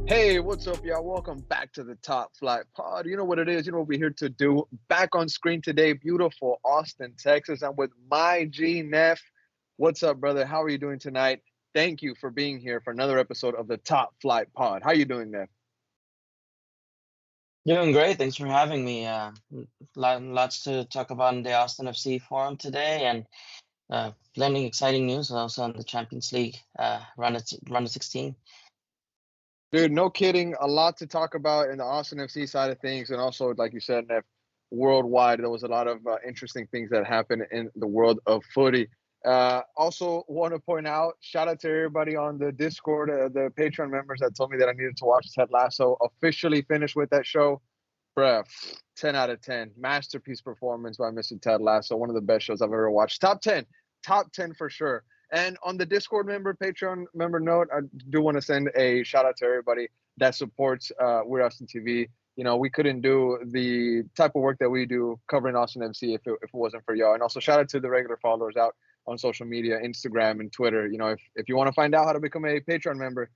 Hey, what's up, y'all? Welcome back to the Top Flight Pod. You know what it is. You know what we're here to do. Back on screen today, beautiful Austin, Texas. I'm with my G Nef. What's up, brother? How are you doing tonight? Thank you for being here for another episode of the Top Flight Pod. How you doing, Nef? Doing great. Thanks for having me. Lots to talk about in the Austin FC forum today, and plenty exciting news also on the Champions League round of 16. Dude, no kidding. A lot to talk about in the Austin FC side of things, and also, like you said, Nef, worldwide. There was a lot of interesting things that happened in the world of footy. Also, want to point out, shout out to everybody on the Discord, the Patreon members that told me that I needed to watch Ted Lasso. Officially finished with that show. Bruh, 10 out of 10. Masterpiece performance by Mr. Ted Lasso. One of the best shows I've ever watched. Top 10. Top 10 for sure. And on the Discord member, Patreon member note, I do want to send a shout out to everybody that supports We're Austin TV. You know, we couldn't do the type of work that we do covering Austin FC if it wasn't for y'all. And also shout out to the regular followers out on social media, Instagram and Twitter. You know, if you want to find out how to become a Patreon member,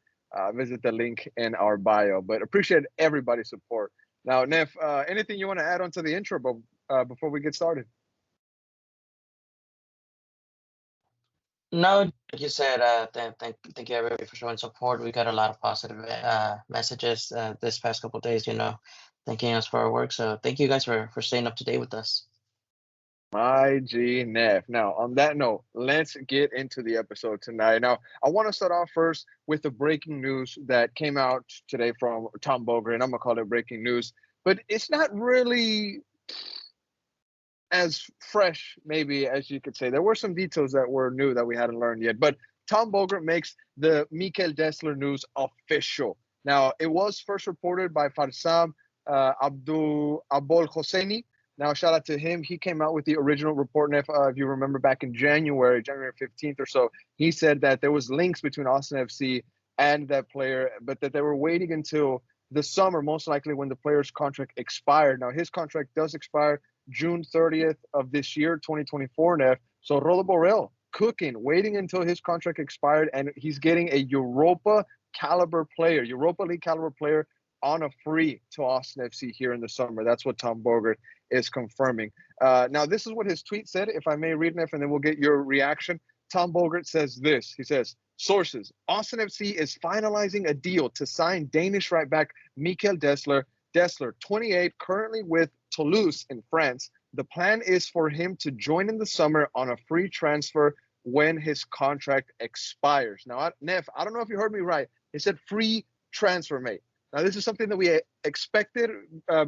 visit the link in our bio. But appreciate everybody's support. Now, Nef, anything you want to add on to the intro before we get started? No, like you said, thank you everybody for showing support. We got a lot of positive messages this past couple of days, thanking us for our work. So thank you guys for staying up to date with us. My G Nef. Now, on that note, let's get into the episode tonight. Now, I want to start off first with the breaking news that came out today from Tom Boger, and I'm gonna call it breaking news, but it's not really as fresh, maybe, as you could say. There were some details that were new that we hadn't learned yet, but Tom Bogert makes the Mikel Desler news official. Now, it was first reported by Farsam Abdul Abol Hosseini. Now, shout out to him. He came out with the original report. And if you remember back in January 15th or so, he said that there was links between Austin FC and that player, but that they were waiting until the summer, most likely when the player's contract expired. Now, his contract does expire June 30th of this year, 2024, Nef. So Rolo Borrell cooking, waiting until his contract expired, and he's getting a Europa League caliber player on a free to Austin FC here in the summer. That's what Tom Bogert is confirming. Now, this is what his tweet said, if I may read, Nef, and then we'll get your reaction. Tom Bogert says this. He says, sources, Austin FC is finalizing a deal to sign Danish right back Mikel Desler. Desler, 28, currently with Toulouse in France. The plan is for him to join in the summer on a free transfer when his contract expires. Now, Nef, I don't know if you heard me right. He said free transfer, mate. Now, this is something that we expected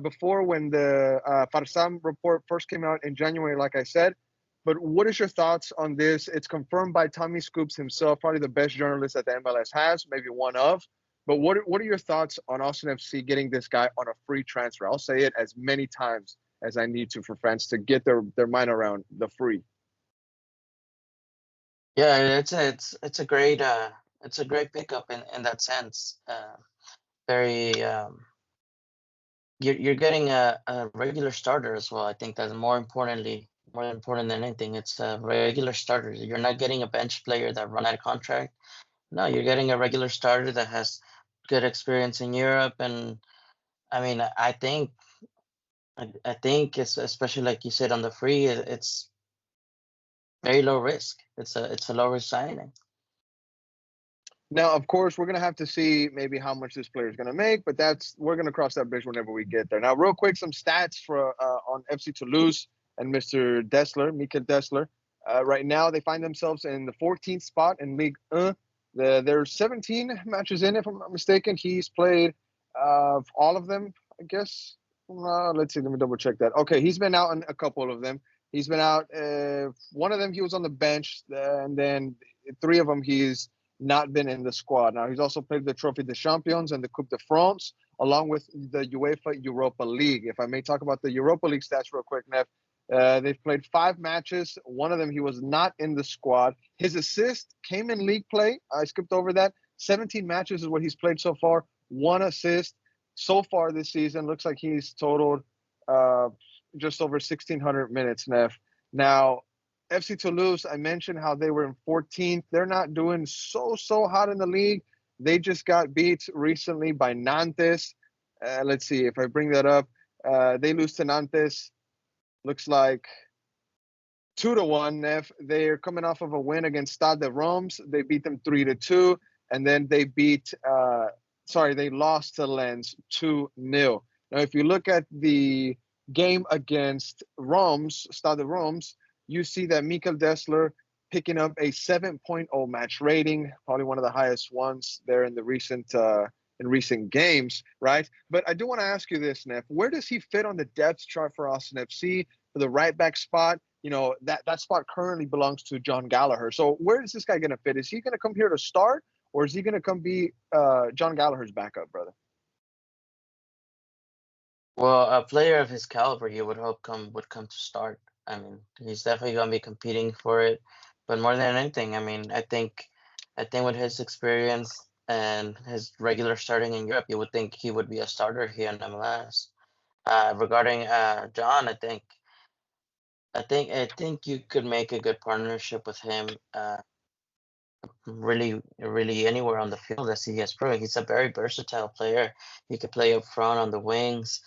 before when the Farsam report first came out in January, like I said. But what is your thoughts on this? It's confirmed by Tommy Scoops himself, probably the best journalist that the MLS has, maybe one of. But what are your thoughts on Austin FC getting this guy on a free transfer? I'll say it as many times as I need to for fans to get their mind around the free. Yeah, it's a great pickup in that sense. Very you're getting a regular starter as well. I think that's more important than anything. It's a regular starter. You're not getting a bench player that run out of contract. No, you're getting a regular starter that has good experience in Europe. And I mean, I think it's, especially like you said on the free, it's very low risk. It's a low risk signing. Now, of course, we're gonna have to see maybe how much this player is gonna make, but we're gonna cross that bridge whenever we get there. Now, real quick, some stats for on FC Toulouse and Mr. Desler, Mikel Desler. Right now, they find themselves in the 14th spot in Ligue 1. There's 17 matches in, if I'm not mistaken. He's played all of them, I guess. Let's see. Let me double check that. Okay, he's been out in a couple of them. He's been out. One of them, he was on the bench, and then three of them, he's not been in the squad. Now, he's also played the Trophy des Champions and the Coupe de France, along with the UEFA Europa League. If I may talk about the Europa League stats real quick, Nev. They've played 5 matches. One of them, he was not in the squad. His assist came in league play. I skipped over that. 17 matches is what he's played so far. 1 assist so far this season. Looks like he's totaled just over 1,600 minutes, Neff. Now, FC Toulouse, I mentioned how they were in 14th. They're not doing so hot in the league. They just got beat recently by Nantes. Let's see if I bring that up. They lose to Nantes. Looks like 2-1. Nef. They're coming off of a win against Stade de Reims. They beat them 3-2, and then they beat. They lost to Lens 2-0. Now, if you look at the game against Reims, Stade de Reims, you see that Mikel Desler picking up a 7.0 match rating, probably one of the highest ones there in the recent games, right? But I do want to ask you this, Nef. Where does he fit on the depth chart for Austin FC for the right back spot? You know, that spot currently belongs to John Gallagher. So where is this guy going to fit? Is he going to come here to start, or is he going to come be John Gallagher's backup, brother? Well, a player of his caliber, you would hope would come to start. I mean, he's definitely going to be competing for it. But more than anything, I mean, I think with his experience and his regular starting in Europe, you would think he would be a starter here in MLS. Regarding John, I think you could make a good partnership with him. Really anywhere on the field as he has proven. He's a very versatile player. He could play up front on the wings,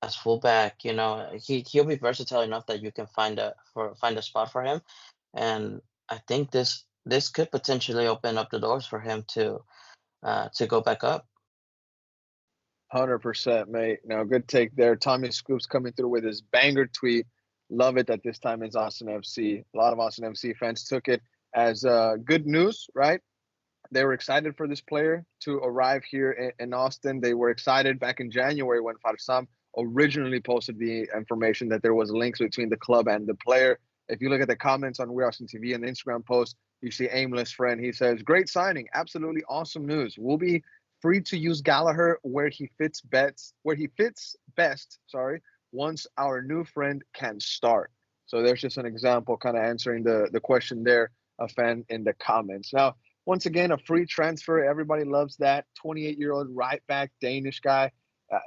as fullback. You know, he'll be versatile enough that you can find a spot for him, and I think this could potentially open up the doors for him to go back up. 100%, mate. Now, good take there. Tommy Scoops coming through with his banger tweet. Love it that this time it's Austin FC. A lot of Austin FC fans took it as good news, right? They were excited for this player to arrive here in Austin. They were excited back in January when Farsam originally posted the information that there was links between the club and the player. If you look at the comments on We Austin TV and the Instagram post, you see Aimless Friend. He says, "Great signing, absolutely awesome news. We'll be free to use Gallagher where he fits best. Sorry, once our new friend can start." So there's just an example, kind of answering the question there, a fan in the comments. Now, once again, a free transfer. Everybody loves that. 28-year-old right back Danish guy.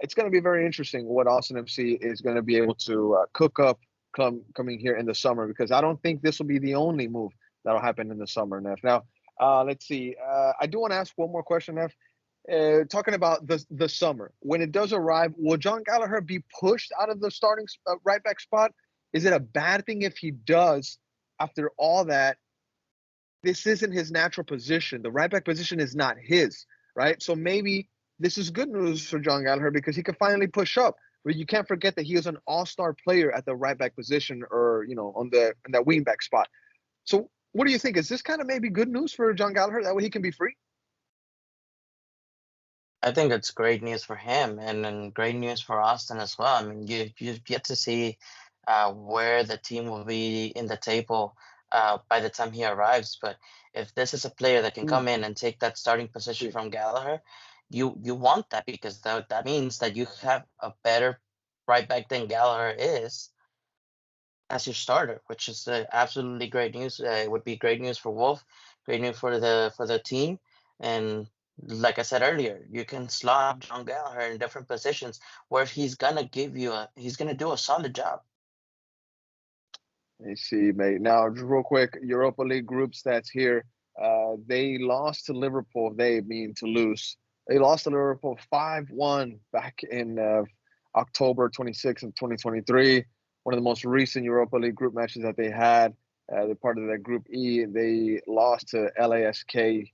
It's going to be very interesting what Austin FC is going to be able to cook up coming here in the summer, because I don't think this will be the only move that'll happen in the summer, Nef. Now, let's see. I do want to ask one more question, Nef. Talking about the summer, when it does arrive, will John Gallagher be pushed out of the starting right back spot? Is it a bad thing if he does? After all that, this isn't his natural position. The right back position is not his, right? So maybe this is good news for John Gallagher because he can finally push up. But you can't forget that he was an all-star player at the right back position, or on that wing back spot. So what do you think? Is this kind of maybe good news for John Gallagher? That way he can be free? I think it's great news for him, and then great news for Austin as well. I mean, you get to see where the team will be in the table by the time he arrives. But if this is a player that can come in and take that starting position from Gallagher, you want that, because that means that you have a better right back than Gallagher is as your starter, which is absolutely great news. It would be great news for Wolff, great news for the team, and like I said earlier, you can slot John Gallagher in different positions where he's gonna do a solid job. Let me see, mate. Now, just real quick, Europa League group stats here. They lost to Liverpool. They mean to lose. They lost to Liverpool 5-1 back in October 26th of 2023. One of the most recent Europa League group matches that they had. They're part of that Group E. They lost to LASK.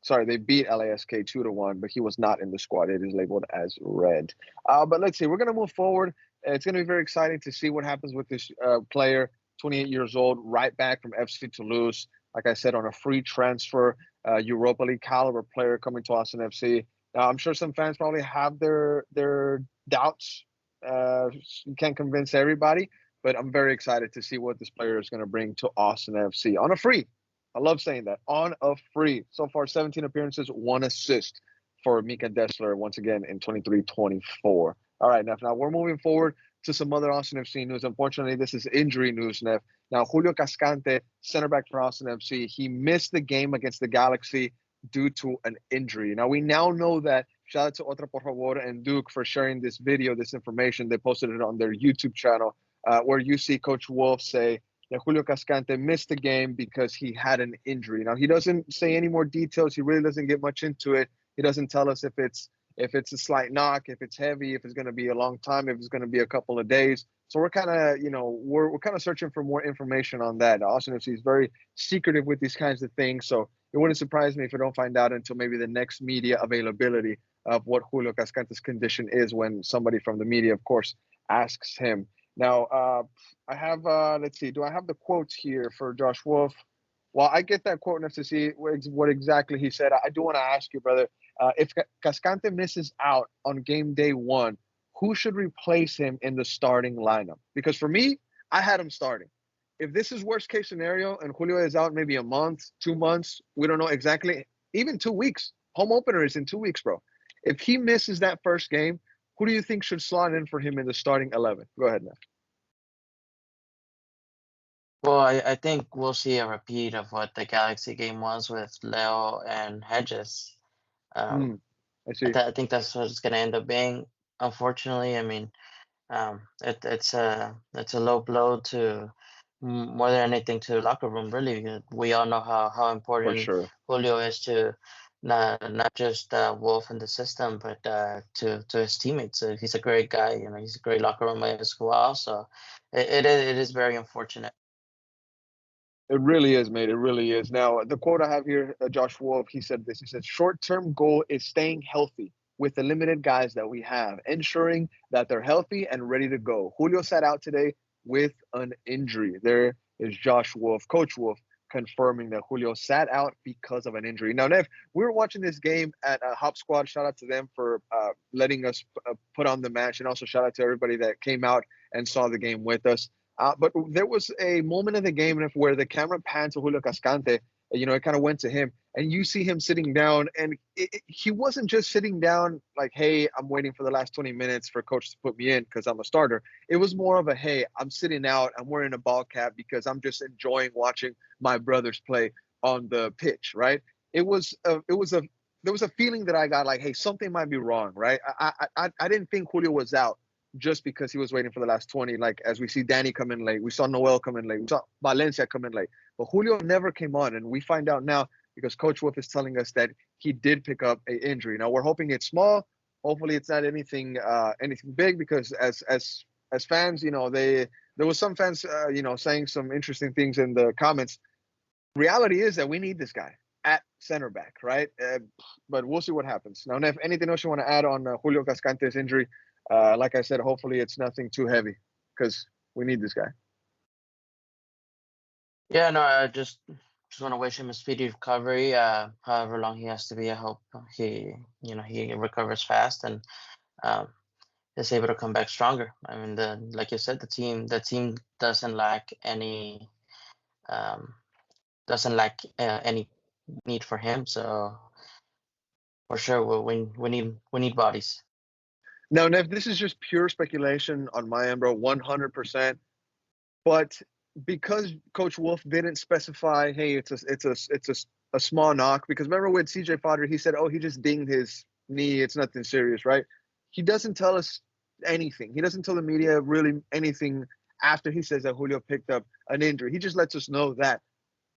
Sorry, they beat LASK 2-1, but he was not in the squad. It is labeled as red. But let's see. We're going to move forward. It's going to be very exciting to see what happens with this player, 28 years old, right back from FC Toulouse. Like I said, on a free transfer, Europa League caliber player coming to Austin FC. Now, I'm sure some fans probably have their doubts. You can't convince everybody, but I'm very excited to see what this player is going to bring to Austin FC on a free. I love saying that, on a free. So far, 17 appearances, 1 assist for Mika Desler once again in 23-24. All right, Nef. Now we're moving forward to some other Austin FC news. Unfortunately, this is injury news, Nef. Now, Julio Cascante, center back for Austin FC, he missed the game against the Galaxy due to an injury. Now, we now know that. Shout out to Otra Por Favor and Duke for sharing this video, this information. They posted it on their YouTube channel, where you see Coach Wolff say that Julio Cascante missed the game because he had an injury. Now he doesn't say any more details. He really doesn't get much into it. He doesn't tell us if it's a slight knock, if it's heavy, if it's going to be a long time, if it's going to be a couple of days. So we're kind of, we're kind of searching for more information on that. Austin FC is very secretive with these kinds of things. So it wouldn't surprise me if we don't find out until maybe the next media availability of what Julio Cascante's condition is when somebody from the media, of course, asks him. Now, I have, let's see, do I have the quotes here for Josh Wolff? Well, I get that quote enough to see what exactly he said. I do want to ask you, brother, if Cascante misses out on game day 1, who should replace him in the starting lineup? Because for me, I had him starting. If this is worst case scenario and Julio is out maybe a month, 2 months, we don't know exactly, even 2 weeks. Home opener is in 2 weeks, bro. If he misses that first game, who do you think should slot in for him in the starting 11? Go ahead, Nef. Well, I think we'll see a repeat of what the Galaxy game was with Leo and Hedges. I see. I think that's what it's going to end up being. Unfortunately, I mean, it's a low blow to more than anything to the locker room. Really, we all know how For important sure. Julio is to not just Wolff and the system, but to his teammates. He's a great guy. He's a great locker room mate as well. So it is very unfortunate. It really is, mate. It really is. Now, the quote I have here, Josh Wolff, he said this. He said, short-term goal is staying healthy with the limited guys that we have, ensuring that they're healthy and ready to go. Julio sat out today with an injury. There is Josh Wolff, Coach Wolff, confirming that Julio sat out because of an injury. Now, Nev, we were watching this game at Hop Squad. Shout out to them for letting us put on the match, and also shout out to everybody that came out and saw the game with us. But there was a moment in the game where the camera panned to Julio Cascante. It kind of went to him, and you see him sitting down, and he wasn't just sitting down like, hey, I'm waiting for the last 20 minutes for coach to put me in because I'm a starter. It was more of a, hey, I'm sitting out, I'm wearing a ball cap because I'm just enjoying watching my brothers play on the pitch, right? There was a feeling that I got like, hey, something might be wrong, right? I didn't think Julio was out just because he was waiting for the last 20. Like, as we see Danny come in late, we saw Noel come in late, we saw Valencia come in late, but Julio never came on, and we find out now because Coach Wolff is telling us that he did pick up an injury. Now we're hoping it's small. Hopefully it's not anything big, because as fans, there was some fans saying some interesting things in the comments. Reality is that we need this guy at center back, right? But we'll see what happens. Now, Nef, anything else you want to add on Julio Cascante's injury? Like I said, hopefully it's nothing too heavy because we need this guy. Yeah, no, I just want to wish him a speedy recovery. However long he has to be, I hope he recovers fast and is able to come back stronger. I mean, like you said, the team doesn't lack any any need for him. So for sure, we need bodies. Now, Nev, this is just pure speculation on my end, bro, 100%. But because Coach Wolff didn't specify, hey, it's a small knock. Because remember with CJ Fodder, he said, oh, he just dinged his knee. It's nothing serious, right? He doesn't tell us anything. He doesn't tell the media really anything after he says that Julio picked up an injury. He just lets us know that.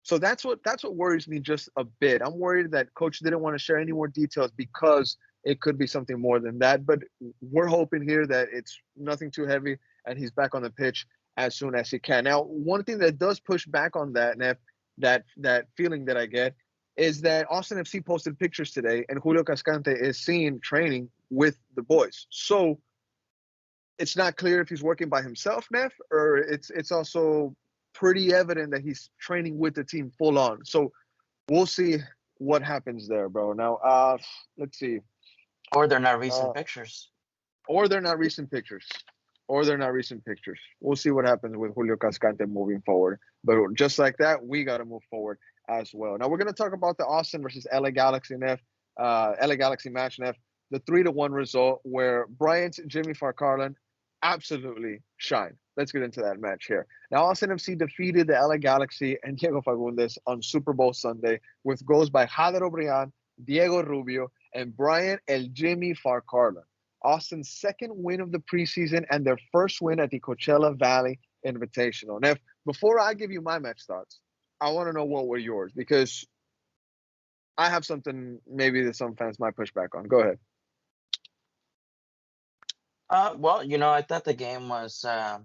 So that's what worries me just a bit. I'm worried that Coach didn't want to share any more details because it could be something more than that. But we're hoping here that it's nothing too heavy and he's back on the pitch as soon as he can. Now, one thing that does push back on that, Nef, that feeling that I get, is that Austin FC posted pictures today and Julio Cascante is seen training with the boys. So it's not clear if he's working by himself, Nef, or it's also pretty evident that he's training with the team full on. So we'll see what happens there, bro. Now, let's see. Or they're not recent pictures. Or they're not recent pictures. We'll see what happens with Julio Cascante moving forward. But just like that, we got to move forward as well. Now, we're going to talk about the Austin versus LA Galaxy match, Nef. The 3-1 result where Bryant's Jimmy Farcarlin absolutely shined. Let's get into that match here. Now, Austin FC defeated the LA Galaxy and Diego Fagundes on Super Bowl Sunday with goals by Jader Obrian, Diego Rubio, and Bryant El Jimmy Farcarlin. Austin's second win of the preseason and their first win at the Coachella Valley Invitational. Now, before I give you my match thoughts, I want to know what were yours because I have something maybe that some fans might push back on. Go ahead. Well, I thought the game was uh,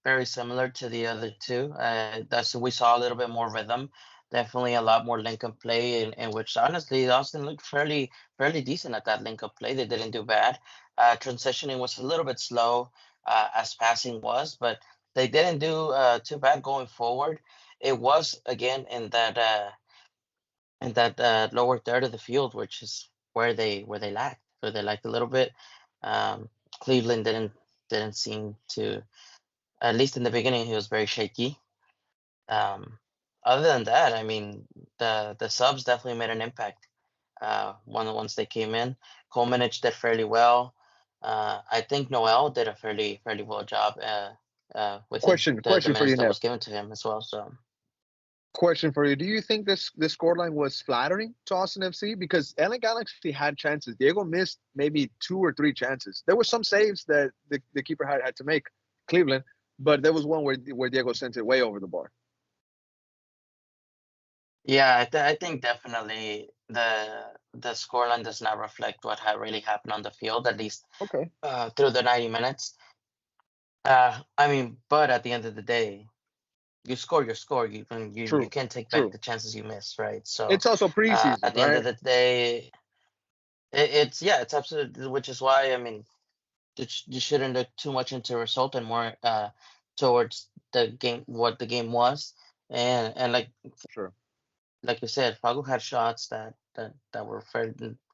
very similar to the other two. That's we saw a little bit more rhythm, definitely a lot more link up play, in which honestly Austin looked fairly decent at that link up play. They didn't do bad. Transitioning was a little bit slow as passing was, but they didn't do too bad going forward. It was again in that lower third of the field, which is where they lacked. Where they lacked a little bit. Um, Cleveland didn't seem to, at least in the beginning, he was very shaky. Um, Other than that, I mean, the subs definitely made an impact. Once they came in, Komenich did fairly well. I think Noel did a fairly well job with the Question for minutes you, that Nev. was given to him as well. So. Question for you. Do you think this scoreline was flattering to Austin FC? Because LA Galaxy had chances. Diego missed maybe 2 or 3 chances. There were some saves that the keeper had to make, Cleveland, but there was one where Diego sent it way over the bar. Yeah, I think definitely the scoreline does not reflect what had really happened on the field, at least Okay. through the 90 minutes. I mean, but at the end of the day, you score your score. You True. can't take back True. the chances you miss, right? So It's also preseason, at the end of right? the day, it's absolutely, which is why I mean you shouldn't look too much into result and more towards the game, what the game was, and Sure. like you said, Fagu had shots that were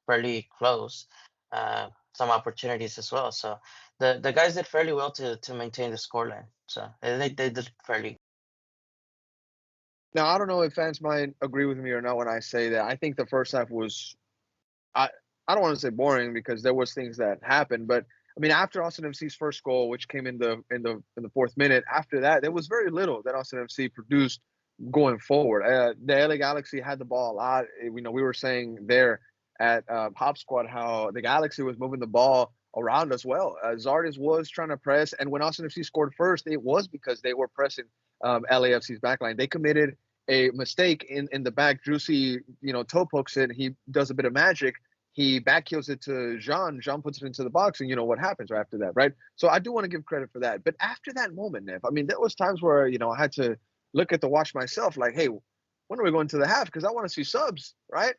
fairly close, some opportunities as well. So the guys did fairly well to maintain the scoreline. So they did fairly. Now I don't know if fans might agree with me or not when I say that. I think the first half was I I don't want to say boring because there was things that happened, but I mean after Austin FC's first goal, which came in the 4th minute, after that there was very little that Austin FC produced going forward. The LA Galaxy had the ball a lot. We were saying there at Hop Squad how the Galaxy was moving the ball around as well. Zardes was trying to press, and when Austin FC scored first, it was because they were pressing LAFC's backline. They committed a mistake in the back. Juicy, toe pokes it. He does a bit of magic. He back heels it to Jean. Jean puts it into the box, and you know what happens right after that, right? So I do want to give credit for that. But after that moment, Nev, I mean, there was times where I had to look at the watch myself, like, hey, when are we going to the half? Because I want to see subs, right?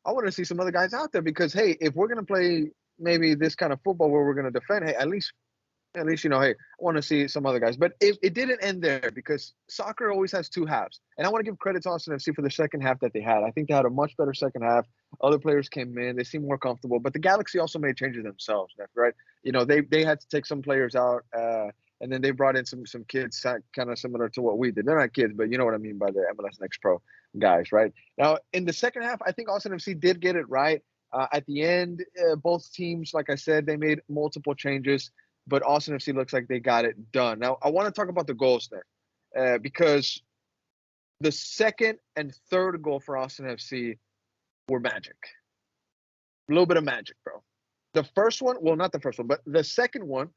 I want to see some other guys out there because hey, if we're gonna play maybe this kind of football where we're gonna defend, hey, at least hey, I want to see some other guys. But it didn't end there because soccer always has 2 halves, and I want to give credit to Austin FC for the second half that they had. I think they had a much better second half. Other players came in, they seemed more comfortable, but the Galaxy also made changes themselves, right? They had to take some players out, and then they brought in some kids kind of similar to what we did. They're not kids, but you know what I mean by the MLS Next Pro guys, right? Now in the second half, I think Austin FC did get it right. At the end, both teams, like I said, they made multiple changes, but Austin FC looks like they got it done. Now, I want to talk about the goals there because the second and third goal for Austin FC were magic. A little bit of magic, bro. The first one, well, not the first one, but the second one,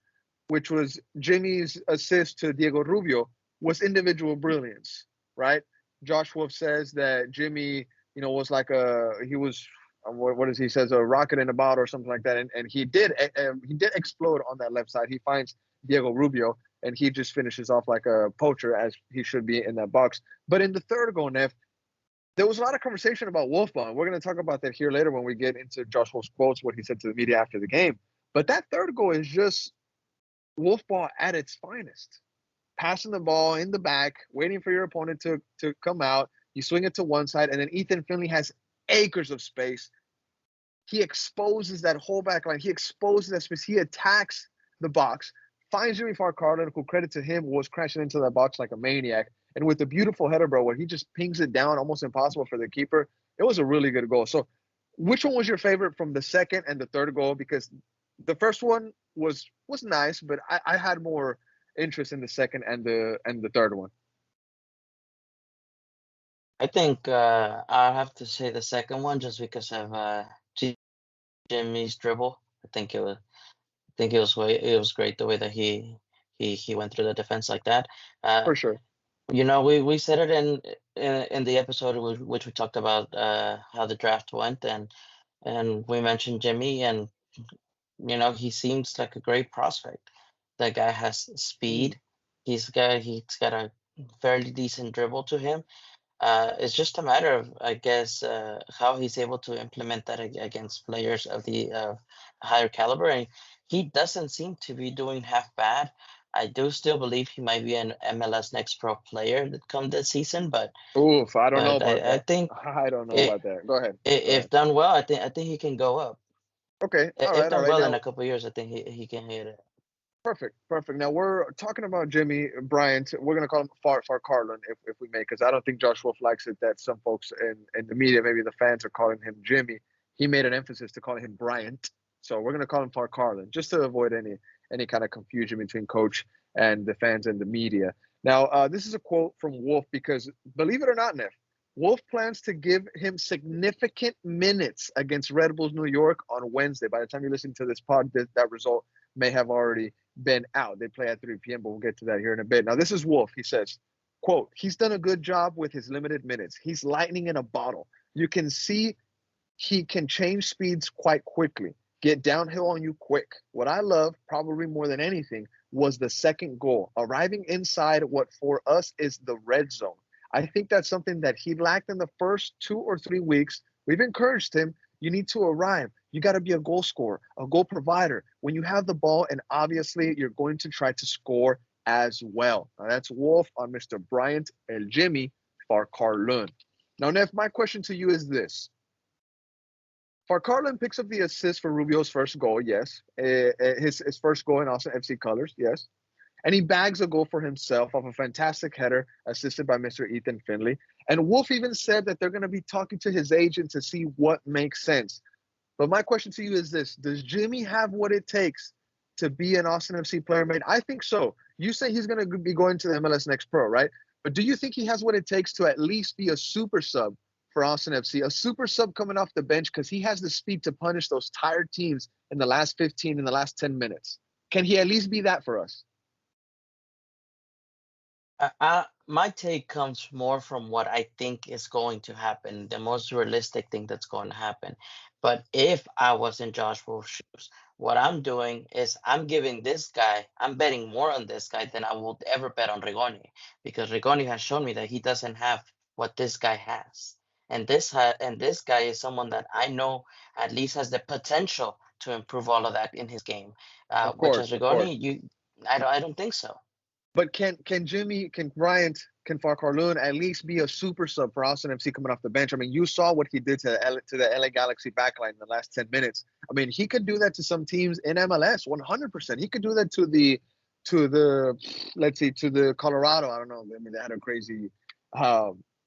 which was Jimmy's assist to Diego Rubio, was individual brilliance, right? Josh Wolff says that Jimmy, was like he was, what does he says, a rocket in a bottle or something like that, and he did explode on that left side. He finds Diego Rubio, and he just finishes off like a poacher as he should be in that box. But in the third goal, Neff, there was a lot of conversation about Wolff Ball. We're going to talk about that here later when we get into Josh Wolff's quotes, what he said to the media after the game. But that third goal is just Wolff Ball at its finest. Passing the ball in the back, waiting for your opponent to come out. You swing it to one side, and then Ethan Finley has acres of space. He exposes that whole back line. He exposes that space. He attacks the box, finds Jimmy Farcarlin, who, credit to him, was crashing into that box like a maniac. And with a beautiful header, bro, where he just pings it down, almost impossible for the keeper. It was a really good goal. So which one was your favorite from the second and the third goal? Because the first one was nice, but I had more interest in the second and the third one. I think I have to say the second one just because of Jimmy's dribble. I think it was great the way that he he went through the defense like that. Uh, For sure. we said it in the episode which we talked about how the draft went, and we mentioned Jimmy, and he seems like a great prospect. That guy has Mm. speed. He's got a fairly decent dribble to him. It's just a matter of, I guess, how he's able to implement that against players of the higher caliber. And he doesn't seem to be doing half bad. I do still believe he might be an MLS Next Pro player that come this season, but Oof, I don't know but about I that. think I don't know it, about that. Go ahead. Go if ahead. done well, I think he can go up. Okay. All If right. All done right. well in Now, a couple years, I think he can hit it. perfect. Perfect. Now we're talking about Jimmy Bryant. We're gonna call him Far Carlin if we may, because I don't think Josh Wolf likes it that some folks in the media, maybe the fans, are calling him Jimmy. He made an emphasis to calling him Bryant, so we're gonna call him Far Carlin just to avoid any kind of confusion between coach and the fans and the media. Now, this is a quote from Wolf because, believe it or not, Neff, Wolf plans to give him significant minutes against Red Bulls New York on Wednesday. By the time you listen to this pod, that result may have already been out. They play at 3 p.m., but we'll get to that here in a bit. Now, this is Wolf. He says, quote, he's done a good job with his limited minutes. He's lightning in a bottle. You can see he can change speeds quite quickly, get downhill on you quick. What I love, probably more than anything, was the second goal, arriving inside what for us is the red zone. I think that's something that he lacked in the first 2 or 3 weeks. We've encouraged him. You need to arrive. You got to be a goal scorer, a goal provider. When you have the ball, and obviously you're going to try to score as well. Now, that's Wolf on Mr. Bryant El Jimmy Farcarlun. Now, Neff, my question to you is this. Farcarlin picks up the assist for Rubio's first goal, yes. His first goal in Austin FC colors, yes. And he bags a goal for himself off a fantastic header assisted by Mr. Ethan Finley. And Wolf even said that they're going to be talking to his agent to see what makes sense. But my question to you is this. Does Jimmy have what it takes to be an Austin FC player? Man, I think so. You say he's going to be going to the MLS Next Pro, right? But do you think he has what it takes to at least be a super sub for Austin FC, a super sub coming off the bench because he has the speed to punish those tired teams in the last 15, in the last 10 minutes? Can he at least be that for us? My take comes more from what I think is going to happen, the most realistic thing that's going to happen. But if I was in Josh Wolf's shoes, what I'm doing is I'm betting more on this guy than I would ever bet on Rigoni, because Rigoni has shown me that he doesn't have what this guy has. And this guy is someone that I know at least has the potential to improve all of that in his game. Of Which as course, of course. I don't think so. But can Jimmy, can Bryant, can Farcarloon at least be a super sub for Austin FC coming off the bench? I mean, you saw what he did to the LA Galaxy backline in the last 10 minutes. I mean, he could do that to some teams in MLS, 100%. He could do that to the let's see, to the Colorado. I don't know. I mean, they had a crazy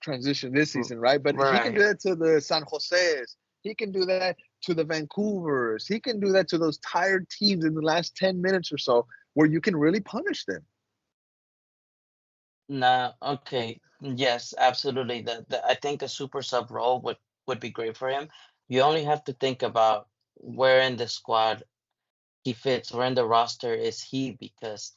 transition this R- season, right? But he can do Right. that to the San Jose's. He can do that to the Vancouvers. He can do that to those tired teams in the last 10 minutes or so where you can really punish them. No, okay. Yes, absolutely. I think a super sub role would be great for him. You only have to think about where in the squad he fits, where in the roster is he, because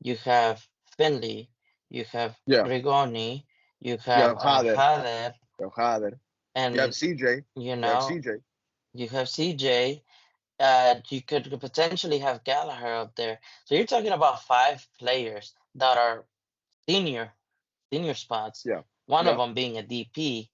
you have Finley, you have Yeah. Rigoni, you You have have Hader. Hader, You have Hader. You have and CJ. you You have know CJ. you have CJ. You could potentially have Gallagher up there. So you're talking about five players that are senior senior spots, Yeah. one of Yeah. Of them being a DP.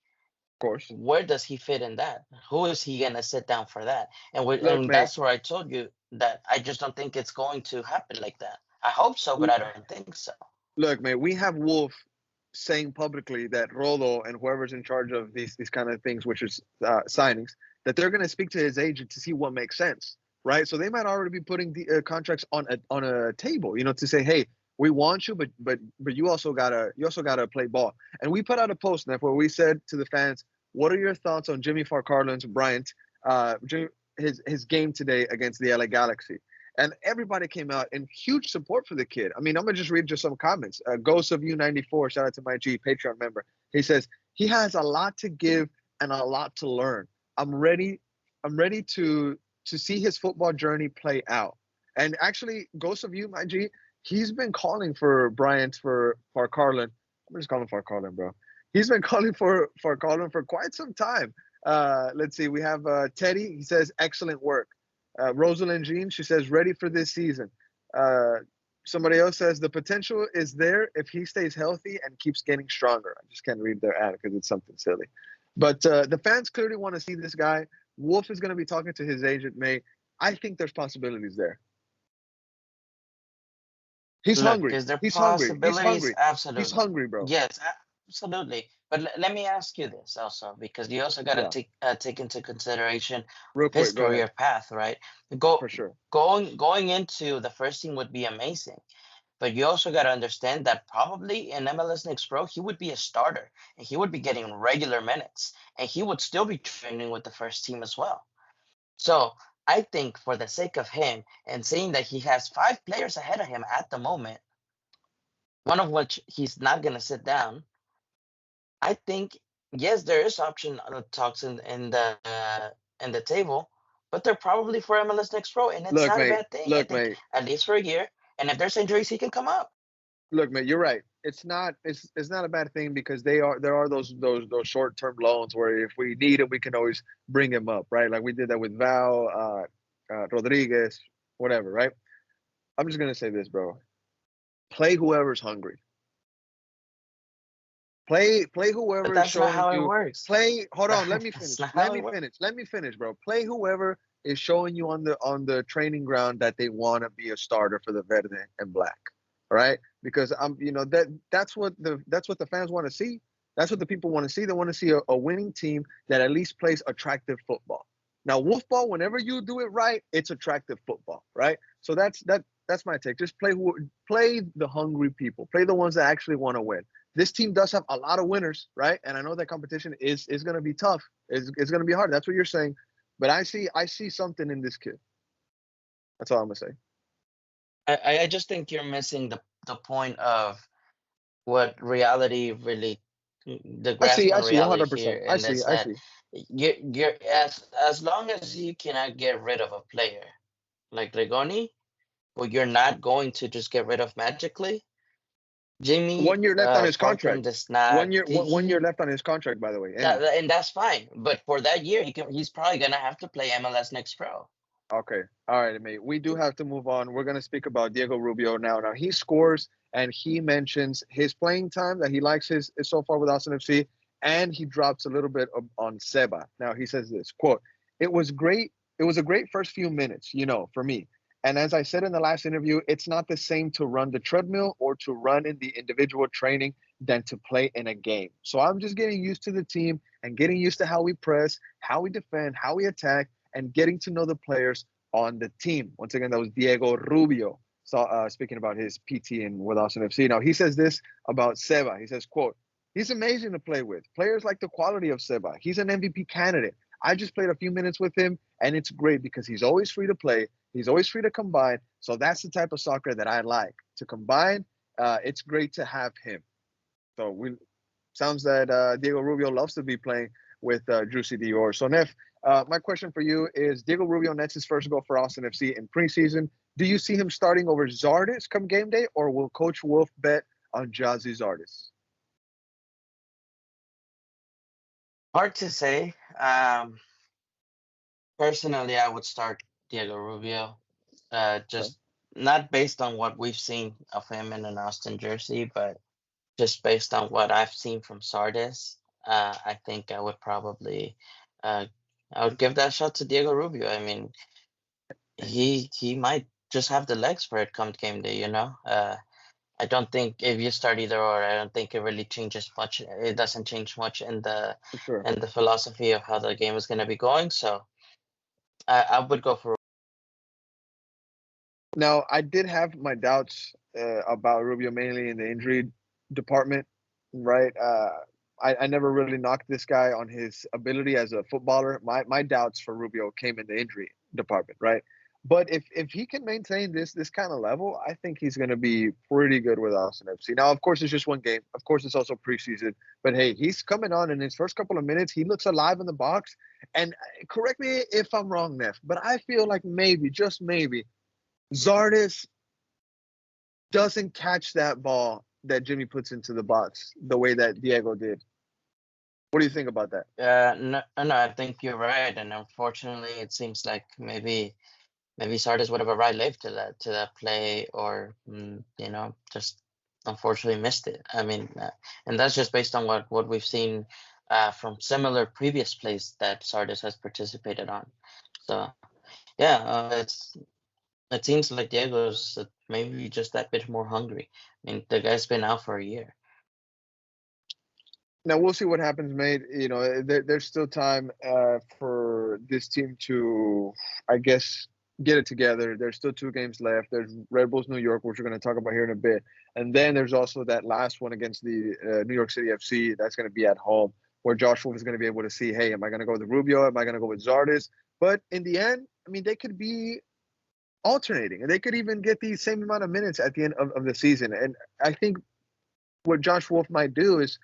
course. Where does he fit in that? Who is he gonna sit down for that? Look, And mate. that's where I told you that I just don't think it's going to happen like that. I hope so, but I don't think so. Look, mate. We have Wolf saying publicly that Rolo and whoever's in charge of these kind of things, which is signings, that they're going to speak to his agent to see what makes sense, right? So they might already be putting the contracts on a table, to say, hey, we want you, but you also gotta play ball. And we put out a post now where we said to the fans, what are your thoughts on Jimmy Farcarlin's Bryant, his game today against the LA Galaxy? And everybody came out in huge support for the kid. I mean, I'm gonna just read just some comments. Ghost of U94, shout out to my G Patreon member. He says he has a lot to give and a lot to learn. I'm ready. I'm ready to see his football journey play out. And actually, Ghost of You, my G, he's been calling for Bryant for Carlin. I'm just calling for Carlin, bro. He's been calling for Carlin for quite some time. Let's see. We have Teddy. He says excellent work. Rosalind Jean. She says ready for this season. Uh, Somebody else says the potential is there if he stays healthy and keeps getting stronger. I just can't read their ad because it's something silly. But the fans clearly want to see this guy. Wolff is going to be talking to his agent May. I think there's possibilities there. He's Look, hungry. is there He's hungry. He's possibilities? hungry. He's Absolutely. hungry, bro. Yes, absolutely. But let me ask you this also, because you also got to Yeah. take into consideration Real his quick, go ahead. career path, right? Go For sure. going into the first team would be amazing, but you also got to understand that probably in MLS Next Pro he would be a starter and he would be getting regular minutes and he would still be training with the first team as well. So I think for the sake of him and seeing that he has 5 players ahead of him at the moment, one of which he's not going to sit down, I think yes, there is option talks in the table, but they're probably for MLS Next Pro, and it's Look, not a mate. bad thing. I Look, think mate. at least for a year, and if there's injuries, he can come up. Look, mate. You're right. It's not a bad thing because there are those short term loans where if we need him, we can always bring him up, right? Like we did that with Val, Rodriguez, whatever, right? I'm just gonna say this, bro. Play whoever's hungry. Play But whoever is that's not showing how it you. works. Play. Hold on. Let me That's finish. not Let how me it works. finish. Let me finish, bro. Play whoever is showing you on the training ground that they want to be a starter for the Verde and Black. All right, because I'm that's what the fans want to see. That's what the people want to see. They want to see a winning team that at least plays attractive football. Now, Wolff Ball, whenever you do it right, it's attractive football, right? So that's my take. Just play the hungry people. Play the ones that actually want to win. This team does have a lot of winners, right? And I know that competition is going to be tough. It's going to be hard. That's what you're saying. But I see something in this kid. That's all I'm gonna say. I just think you're missing the point of what reality really, the I grasp see. I on see. reality 100%. here, I and see. that's I that see. you're as long as you cannot get rid of a player like Regoni, well, you're not going to just get rid of magically. Jimmy 1 year left on his Parkin contract. does not. 1 year left on his contract, by the way. And that's fine. But for that year, he's probably gonna have to play MLS Next Pro. Okay. All right, mate. We do have to move on. We're going to speak about Diego Rubio now. Now, he scores and he mentions his playing time that he likes his so far with Austin FC, and he drops a little bit on Seba. Now, he says this quote, it was great. It was a great first few minutes, for me. And as I said in the last interview, it's not the same to run the treadmill or to run in the individual training than to play in a game. So I'm just getting used to the team and getting used to how we press, how we defend, how we attack, and getting to know the players on the team. Once again, that was Diego Rubio. So speaking about his PT and with Austin FC. Now he says this about Seba. He says, quote, he's amazing to play with. Players like the quality of Seba. He's an MVP candidate. I just played a few minutes with him, and it's great because he's always free to play. He's always free to combine. So that's the type of soccer that I like. To combine, it's great to have him. So we sounds that Diego Rubio loves to be playing with Juicy Dior. So Nef, my question for you is: Diego Rubio nets his first goal for Austin FC in preseason. Do you see him starting over Zardes come game day, or will Coach Wolff bet on Jazzy Zardes? Hard to say. Personally, I would start Diego Rubio. Okay. Just not based on what we've seen of him in an Austin jersey, but just based on what I've seen from Sardis. I think uh, I would give that shot to Diego Rubio. I mean, he might just have the legs for it come game day. I don't think if you start either or, I don't think it really changes much. It doesn't change much For sure. in the philosophy of how the game is going to be going. So I would go for. Now, I did have my doubts about Rubio mainly in the injury department, right? I never really knocked this guy on his ability as a footballer. My doubts for Rubio came in the injury department, right? But if he can maintain this kind of level, I think he's going to be pretty good with Austin FC. Now, of course, it's just one game. Of course, it's also preseason. But hey, he's coming on in his first couple of minutes. He looks alive in the box. And correct me if I'm wrong, Neff, but I feel like maybe, just maybe, Zardes doesn't catch that ball that Jimmy puts into the box the way that Diego did. What do you think about that? No, I think you're right, and unfortunately, it seems like maybe Sardis would have arrived late to that play, or just unfortunately missed it. I mean, and that's just based on what we've seen from similar previous plays that Sardis has participated on. So yeah, it seems like Diego's maybe just that bit more hungry. I mean, the guy's been out for a year. Now we'll see what happens, mate. There's still time for this team to, I guess, get it together. There's still 2 games left. There's Red Bulls New York, which we're going to talk about here in a bit, and then there's also that last one against the New York City FC. That's going to be at home, where Josh Wolff is going to be able to see, hey, am I going to go with Rubio? Am I going to go with Zardes? But in the end, I mean, they could be alternating, and they could even get the same amount of minutes at the end of the season. And I think what Josh Wolff might do is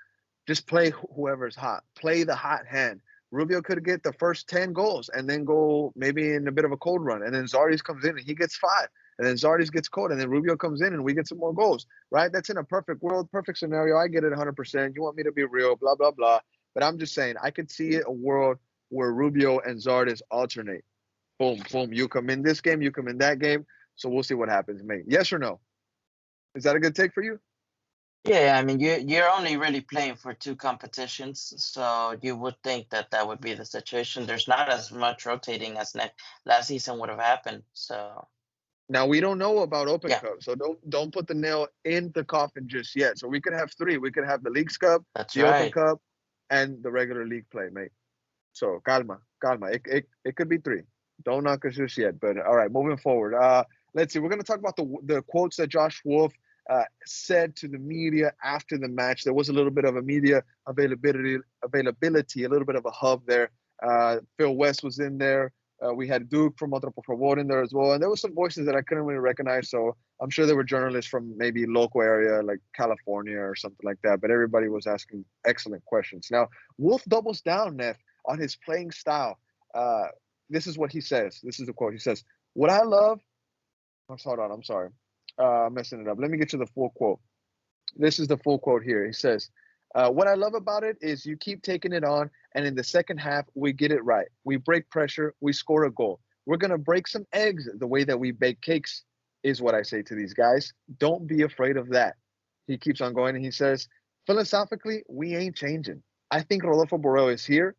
just play whoever's hot. Play the hot hand. Rubio could get the first 10 goals and then go maybe in a bit of a cold run. And then Zardes comes in and he gets 5. And then Zardes gets cold. And then Rubio comes in and we get some more goals, right? That's in a perfect world, perfect scenario. I get it 100%. You want me to be real, blah, blah, blah. But I'm just saying, I could see a world where Rubio and Zardes alternate. Boom, boom. You come in this game, you come in that game. So we'll see what happens, mate. Yes or no? Is that a good take for you? Yeah, I mean, you're only really playing for 2 competitions, so you would think that would be the situation. There's not as much rotating as last season would have happened. So now we don't know about Open yeah, Cup, so don't put the nail in the coffin just yet. So we could have 3. We could have the Leagues Cup, that's the Open right. Cup, and the regular league play, mate. So calma. It could be 3. Don't knock us just yet. But all right, moving forward. Let's see. We're gonna talk about the quotes that Josh Wolff said to the media after the match. There was a little bit of a media availability, a little bit of a hub there. Phil West was in there. We had Duke from Otro Por Favor in there as well. And there were some voices that I couldn't really recognize. So I'm sure there were journalists from maybe local area like California or something like that. But everybody was asking excellent questions. Now, Wolff doubles down, Nef, on his playing style. This is what he says. This is the quote. He says, what I love, hold on, I'm sorry. Messing it up. Let me get you the full quote. This is the full quote here. He says, what I love about it is you keep taking it on, and in the second half, we get it right. We break pressure, we score a goal. We're going to break some eggs the way that we bake cakes, is what I say to these guys. Don't be afraid of that. He keeps on going, and he says, philosophically, we ain't changing. I think Rodolfo Borrell is here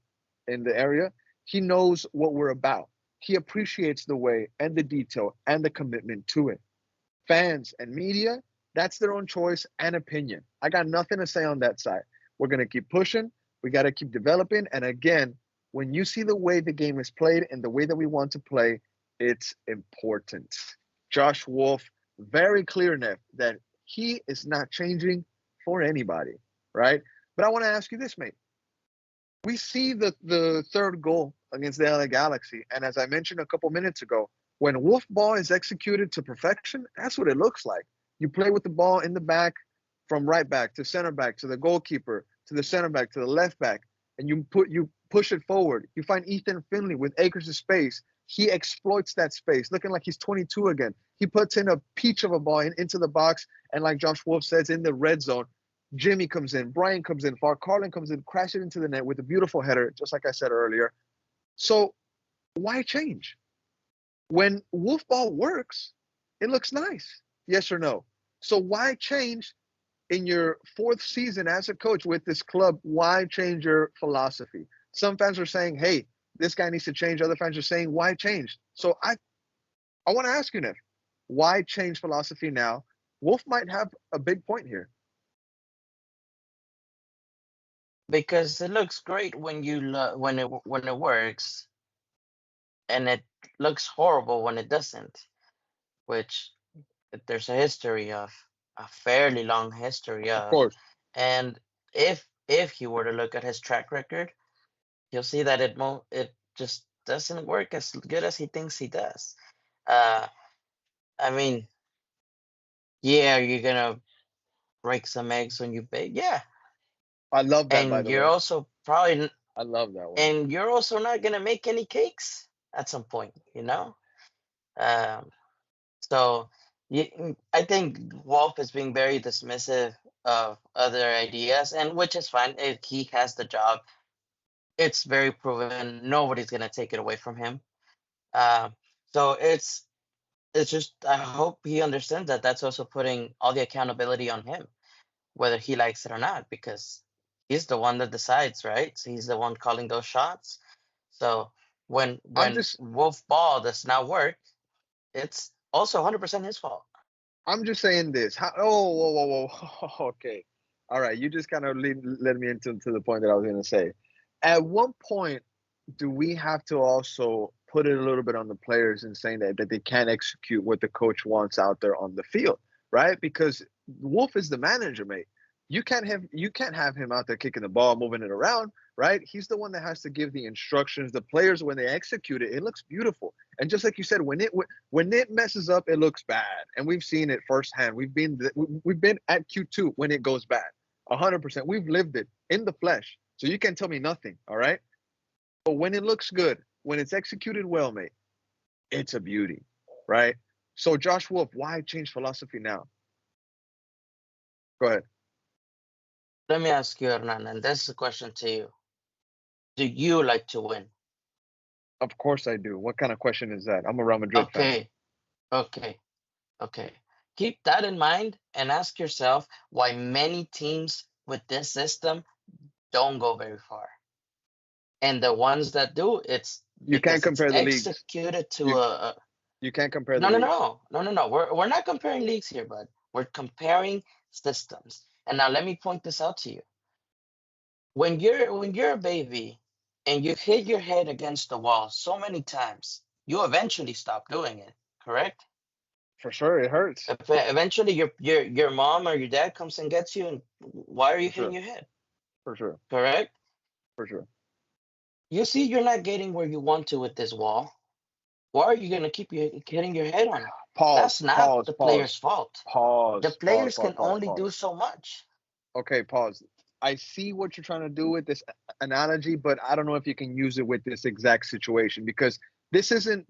in the area. He knows what we're about. He appreciates the way and the detail and the commitment to it. Fans and media, that's their own choice and opinion. I got nothing to say on that side. We're going to keep pushing. We got to keep developing. And again, when you see the way the game is played and the way that we want to play, it's important. Josh Wolff, very clear enough that he is not changing for anybody, right? But I want to ask you this, mate. We see the third goal against the LA Galaxy. And as I mentioned a couple minutes ago, when Wolff Ball is executed to perfection, that's what it looks like. You play with the ball in the back, from right back to center back to the goalkeeper to the center back to the left back, and you push it forward. You find Ethan Finley with acres of space. He exploits that space, looking like he's 22 again. He puts in a peach of a ball into the box, and like Josh Wolff says, in the red zone, Jimmy comes in, Brian comes in, Carlin comes in, crashes it into the net with a beautiful header, just like I said earlier. So why change? When Wolff Ball works, it looks nice. Yes or no? So why change in your 4th season as a coach with this club? Why change your philosophy? Some fans are saying, hey, this guy needs to change. Other fans are saying, why change? So I want to ask you, Nick, why change philosophy now? Wolff might have a big point here. Because it looks great when when it works, and it looks horrible when it doesn't. Which there's a history of, a fairly long history Of of. course. And if you were to look at his track record, you'll see that it just doesn't work as good as he thinks he does. I mean, yeah, you're gonna break some eggs when you bake, yeah, I love that, by and the you're way. also probably, I love that one. and you're also not gonna make any cakes at some point, um, so I think Wolf is being very dismissive of other ideas, and which is fine. If he has the job, it's very proven. Nobody's gonna take it away from him. Um, so it's just I hope he understands that that's also putting all the accountability on him, whether he likes it or not, because he's the one that decides, right? So he's the one calling those shots. So when I'm when just Wolf Ball does not work, it's also 100% his fault. I'm just saying this. Oh, whoa, whoa, whoa. Okay. All right. You just kind of led me into the point that I was going to say. At what point do we have to also put it a little bit on the players and saying that they can't execute what the coach wants out there on the field, right? Because Wolf is the manager, mate. You can't have him out there kicking the ball, moving it around, right? He's the one that has to give the instructions. The players, when they execute it, it looks beautiful. And just like you said, when it messes up, it looks bad, and we've seen it firsthand. We've been at Q2 when it goes bad, 100%. We've lived it in the flesh, so you can't tell me nothing. All right, but when it looks good, when it's executed well, mate, it's a beauty, right? So Josh Wolf, why change philosophy now? Go ahead. Let me ask you, Hernan, and this is a question to you. Do you like to win? Of course I do. What kind of question is that? I'm a Real Madrid fan. Okay, okay, okay. Keep that in mind and ask yourself why many teams with this system don't go very far. And the ones that do, it's You can't because it's compare the leagues. executed to You a you can't compare the no, no, leagues. no, no, no, no. We're not comparing leagues here, bud. We're comparing systems. And now let me point this out to you. When you're a baby and you hit your head against the wall so many times, you eventually stop doing it, correct? For sure, it hurts. Eventually your mom or your dad comes and gets you and why are you For hitting sure. your head? For sure. Correct? For sure. You see you're not getting where you want to with this wall. Why are you gonna keep hitting your head on it? That's Pause. not Pause. the Pause. player's fault. The Pause. Pause. players Pause. can Pause. only Pause. do so much. Okay, pause. I see what you're trying to do with this analogy, but I don't know if you can use it with this exact situation because this isn't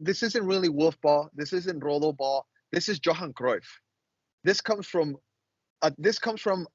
really Wolf Ball. This isn't Rolo Ball. This is Johan Cruyff. This comes from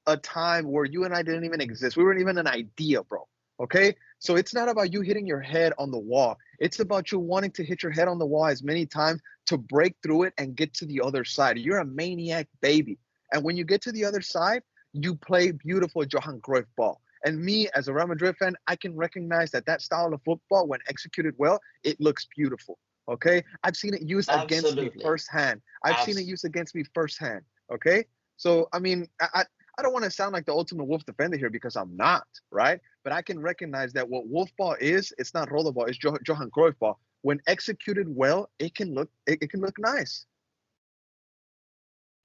a time where you and I didn't even exist. We weren't even an idea, bro. Okay? So it's not about you hitting your head on the wall. It's about you wanting to hit your head on the wall as many times to break through it and get to the other side. You're a maniac baby. And when you get to the other side, you play beautiful Johan Cruyff ball. And me, as a Real Madrid fan, I can recognize that style of football, when executed well, it looks beautiful. Okay? I've seen it used against me Absolutely. firsthand. I've seen it Abs- used against me firsthand. Okay? So I mean, I don't want to sound like the ultimate Wolf defender here because I'm not, right? But I can recognize that what Wolf ball is, it's not rollerball, it's Johan Cruyff ball. When executed well, it can look nice.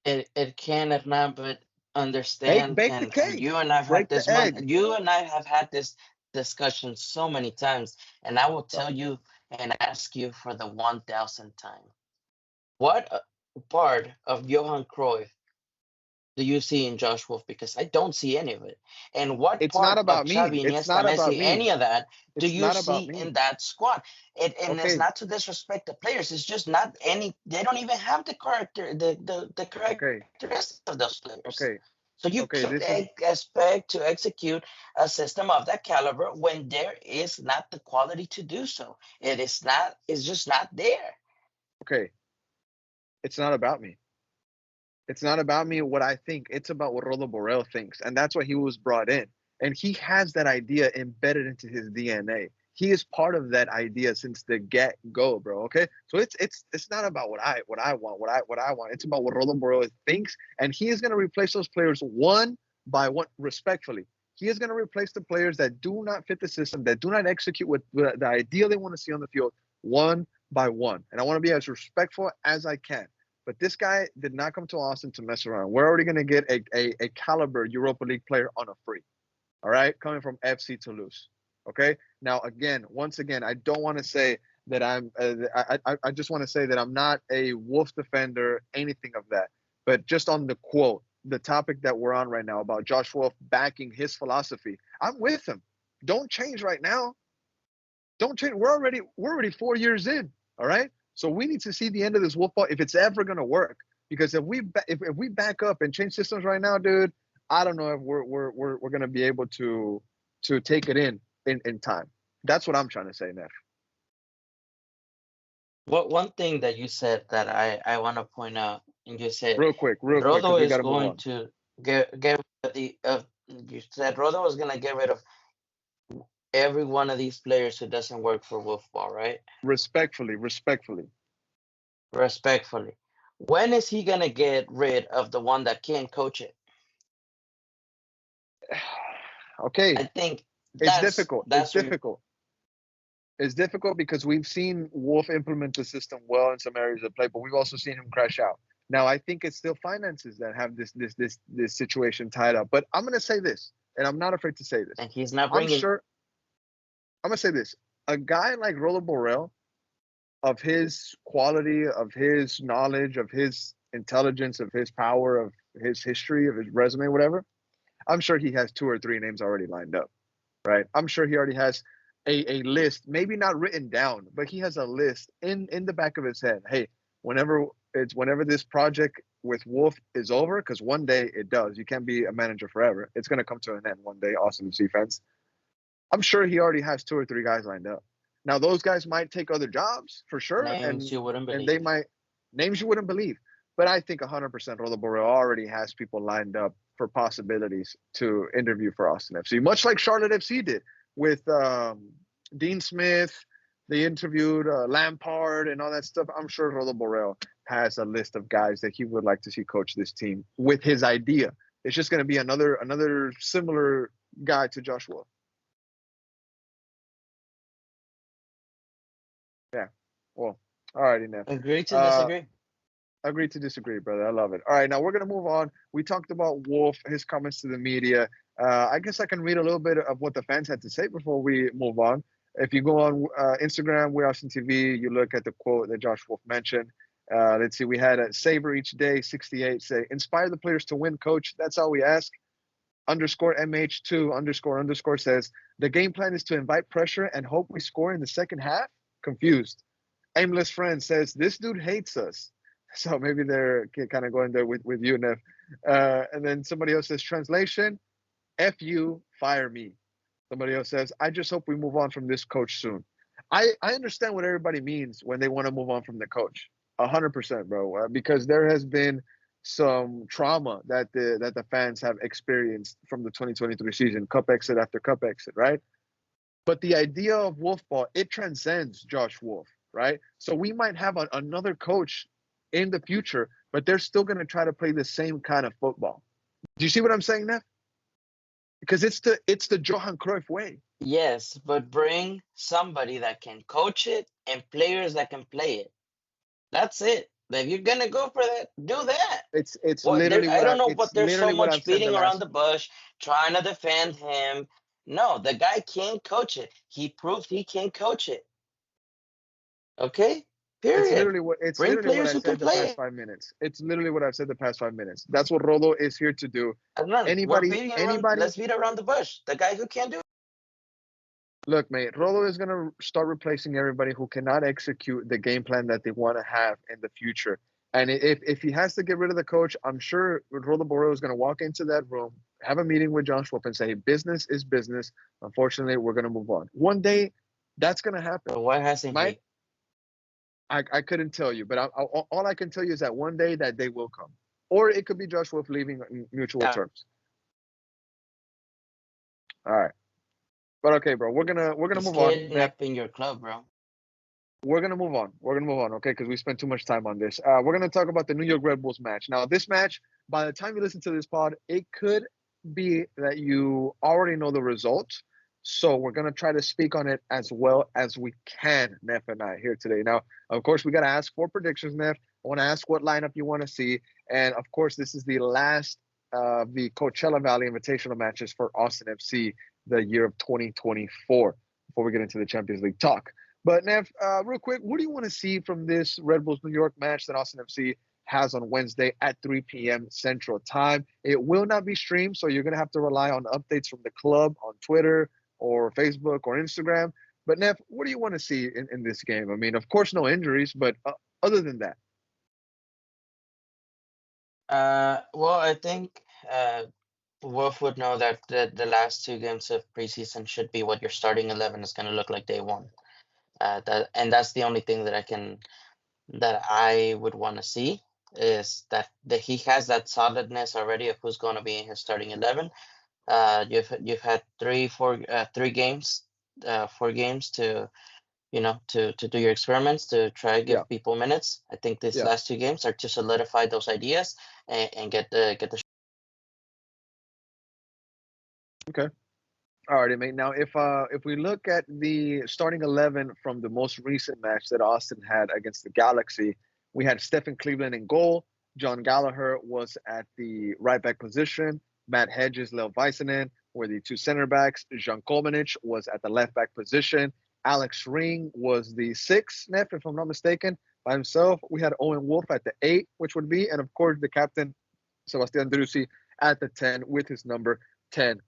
it can if not, but Bake understand, bake the and cake, you and I've had break the this egg. you and I have had this discussion so many times, and I will tell you and ask you for the 1000th time. What part of Johan Cruyff do you see in Josh Wolf? Because I don't see any of it. And what It's not part of about me. Xavi, It's Iniesta, not about Messi, me. any of that do It's you not about see me. in that squad? And it's Okay, not to disrespect the players. It's just not any. They don't even have the character, the okay, characteristics of those players. okay, So you okay. can't This is expect to execute a system of that caliber when there is not the quality to do so. It is not. It's just not there. okay. It's not about me. It's not about me what I think. It's about what Rolo Borrell thinks, and that's why he was brought in. And he has that idea embedded into his DNA. He is part of that idea since the get go, bro. Okay, so it's not about what I want. It's about what Rolo Borrell thinks, and he is going to replace those players one by one, respectfully. He is going to replace the players that do not fit the system, that do not execute what the idea they want to see on the field, one by one. And I want to be as respectful as I can. But this guy did not come to Austin to mess around. We're already going to get a caliber Europa League player on a free. All right, coming from FC Toulouse. Okay. Now, again, once again, I don't want to say that I'm. I just want to say that I'm not a Wolf defender, anything of that. But just on the quote, the topic that we're on right now about Josh Wolf backing his philosophy, I'm with him. Don't change right now. Don't change. We're already 4 years in. All right. So we need to see the end of this Wolf ball if it's ever going to work. Because if we back up and change systems right now, dude, I don't know if we're gonna be able to take it in time. That's what I'm trying to say, Neff. What one thing that you said that I want to point out, and you said Real quick, because Rodo we is got to move going on. to get rid of you said Rodo was going to get rid of every one of these players who doesn't work for Wolff Ball, right? Respectfully. Respectfully. When is he going to get rid of the one that can't coach it? Okay, I think it's difficult. It's that's where difficult. It's difficult because we've seen Wolf implement the system well in some areas of play, but we've also seen him crash out. Now, I think it's still finances that have this situation tied up. But I'm gonna say this, and I'm not afraid to say this. and he's not I'm bringing. sure I'm gonna say this: a guy like Rolo Borrell, of his quality, of his knowledge, of his intelligence, of his power, of his history, of his resume, whatever. I'm sure he has two or three names already lined up, right? I'm sure he already has a list, maybe not written down, but he has a list in the back of his head. Hey, whenever this project with Wolf is over, because one day it does. You can't be a manager forever. It's gonna come to an end one day. Austin defense. I'm sure he already has two or three guys lined up. Now those guys might take other jobs for sure, Names you wouldn't and they believe. might names you wouldn't believe. But I think 100% Rodo Borrell already has people lined up for possibilities to interview for Austin FC, much like Charlotte FC did with Dean Smith. They interviewed Lampard and all that stuff. I'm sure Rodo Borrell has a list of guys that he would like to see coach this team with his idea. It's just going to be another similar guy to Joshua. Yeah. Well, all righty, Neff. Agree to Uh, disagree. Agree to disagree, brother. I love it. All right, now we're gonna move on. We talked about Wolf, his comments to the media. I guess I can read a little bit of what the fans had to say before we move on. If you go on Instagram, We're Austin TV, you look at the quote that Josh Wolf mentioned. Let's see, we had a Savor each day, 68 say, inspire the players to win, coach. That's all we ask. Underscore MH2 underscore says, the game plan is to invite pressure and hope we score in the second half. Confused. Aimless Friend says, this dude hates us. So maybe they're kind of going there with you, Neff. And then somebody else says, translation, F you, fire me. Somebody else says, I just hope we move on from this coach soon. I understand what everybody means when they want to move on from the coach. 100%, bro. Because there has been some trauma that the fans have experienced from the 2023 season, cup exit after cup exit, right? But the idea of Wolff Ball, it transcends Josh Wolf, right? So we might have another coach in the future, but they're still going to try to play the same kind of football. Do you see what I'm saying, Neff? Because it's the Johan Cruyff way. Yes, but bring somebody that can coach it and players that can play it. That's it. If you're gonna go for that, do that. It's What literally I what don't know it's what there's so literally what much I've said the beating around last. the bush, trying to defend him. No, the guy can't coach it. He proved he can coach it. Okay? Period. It's Bring literally what players I who can said the play past it. 5 minutes. It's literally what I've said the past 5 minutes. That's what Rodo is here to do. And run. We're Anybody, beating around. anybody, Let's beat around the bush. The guy who can't do it. look, mate, Rolo is going to start replacing everybody who cannot execute the game plan that they want to have in the future. And if he has to get rid of the coach, I'm sure Rolo Borrell is going to walk into that room, have a meeting with John Schwab and say, business is business. Unfortunately, we're going to move on. One day, that's going to happen. But why hasn't Might he? I couldn't tell you, but all I can tell you is that one day that day will come. Or it could be Josh Wolf leaving on mutual terms. All right. But okay, bro, we're gonna He's move on. kidnapping your club, bro. We're gonna move on. We're gonna move on, okay? Because we spent too much time on this. We're gonna talk about the New York Red Bulls match. Now, this match, by the time you listen to this pod, it could be that you already know the results. So we're gonna try to speak on it as well as we can, Neff and I here today. Now, of course, we gotta ask for predictions, Neff. I want to ask what lineup you want to see, and of course, this is the last of the Coachella Valley Invitational matches for Austin FC, the year of 2024. Before we get into the Champions League talk. But Nev, real quick, what do you want to see from this Red Bulls New York match that Austin FC has on Wednesday at 3 p.m. Central Time? It will not be streamed, so you're going to have to rely on updates from the club on Twitter or Facebook or Instagram. But Nev, what do you want to see in this game? I mean, of course, no injuries, but other than that. Well, I think Wolf would know that the last two games of preseason should be what your starting 11 is going to look like day one. That's the only thing that I would want to see is that he has that solidness already of who's going to be in his starting 11. You've had 3 games, 4 games to to do your experiments to try to Yeah, give people minutes. I think these yeah. last 2 games are to solidify those ideas and get the. Okay. All right, mate. Now, if we look at the starting 11 from the most recent match that Austin had against the Galaxy, we had Stephen Cleveland in goal. John Gallagher was at the right back position. Matt Hedges, Leo Väisänen were the two center backs. Jean Komenich was at the left back position. Alex Ring was the sixth, Nef, if I'm not mistaken, by himself. We had Owen Wolff at the 8, which would be, and of course, the captain, Sebastian Drusi, at the 10 with his number 10.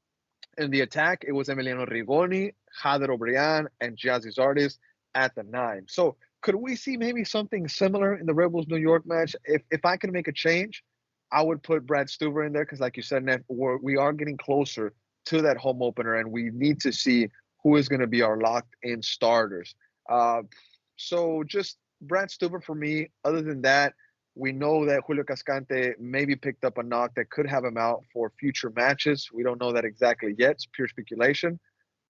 In the attack, it was Emiliano Rigoni, Jader O'Brien, and Jazzy Zardes at the 9. So could we see maybe something similar in the Rebels New York match? If I can make a change, I would put Brad Stuver in there because, like you said, Neff, we are getting closer to that home opener, and we need to see who is going to be our locked-in starters. Uh, so just Brad Stuver for me. Other than that, we know that Julio Cascante maybe picked up a knock that could have him out for future matches. We don't know that exactly yet. It's pure speculation.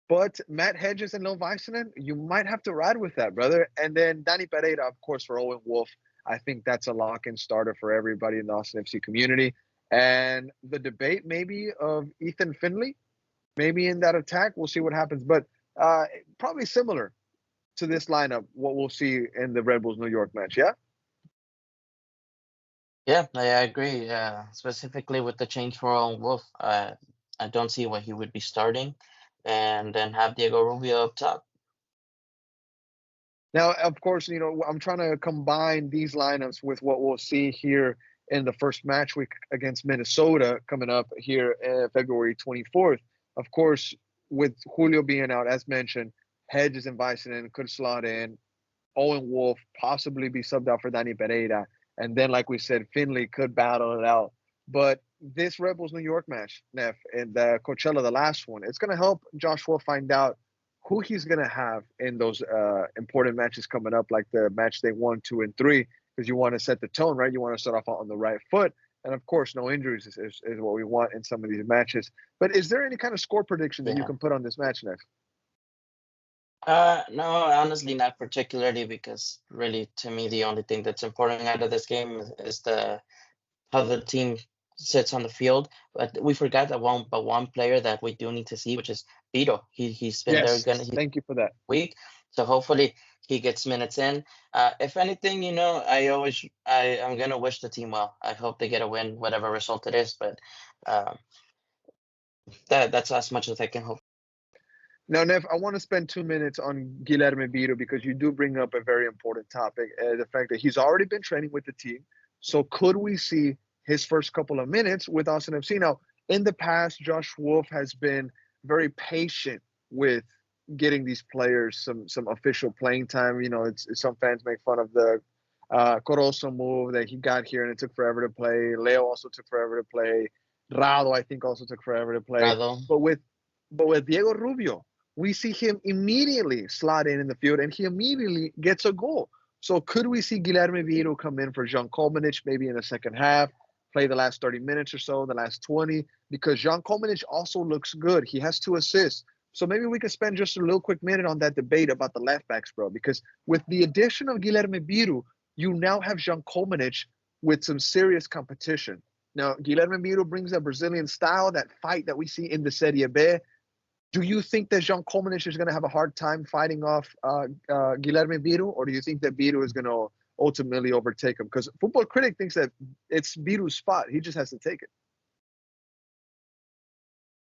But Matt Hedges and Lil Väisänen, you might have to ride with that, brother. And then Danny Pereira, of course, for Owen Wolff. I think that's a lock-in starter for everybody in the Austin FC community. And the debate maybe of Ethan Finley, maybe in that attack. We'll see what happens. But probably similar to this lineup, what we'll see in the Red Bulls New York match. Yeah? Yeah, I agree. Specifically with the change for Owen Wolf, I don't see why he would be starting, and then have Diego Rubio up top. Now, of course, I'm trying to combine these lineups with what we'll see here in the first match week against Minnesota coming up here February 24th. Of course, with Julio being out, as mentioned, Hedges and Väisänen could slot in. Owen Wolff possibly be subbed out for Danny Pereira. And then, like we said, Finley could battle it out. But this Rebels New York match, Neff, and the Coachella, the last one, it's going to help Joshua find out who he's going to have in those important matches coming up, like the match day 1, 2, and 3, because you want to set the tone, right? You want to start off on the right foot. And of course, no injuries is what we want in some of these matches. But is there any kind of score prediction that you Yeah. can put on this match, Neff? No, honestly, not particularly, because really, to me, the only thing that's important out of this game is the how the team sits on the field. But we forgot that one player that we do need to see, which is Vito. He's been there Yes. gonna he's Thank you for that. week, so hopefully he gets minutes in. If anything, I'm gonna wish the team well. I hope they get a win, whatever result it is. But um, that's as much as I can hope. Now, Neff, I want to spend 2 minutes on Guilherme Biro because you do bring up a very important topic, the fact that he's already been training with the team. So could we see his first couple of minutes with Austin FC? Now, in the past, Josh Wolff has been very patient with getting these players some official playing time. Some fans make fun of the Corozo move that he got here and it took forever to play. Leo also took forever to play. Rado, I think, also took forever to play. Prado. But with Diego Rubio, we see him immediately slot in the field, and he immediately gets a goal. So could we see Guilherme Viro come in for Jean Komenich maybe in the second half, play the last 30 minutes or so, the last 20? Because Jean Komenich also looks good. He has 2 assists. So maybe we could spend just a little quick minute on that debate about the left backs, bro. Because with the addition of Guilherme Viro, you now have Jean Komenich with some serious competition. Now, Guilherme Viro brings that Brazilian style, that fight that we see in the Serie B. Do you think that Jean Komenich is going to have a hard time fighting off Guilherme Biro, or do you think that Biro is going to ultimately overtake him? Because Football Critic thinks that it's Biro's spot. He just has to take it.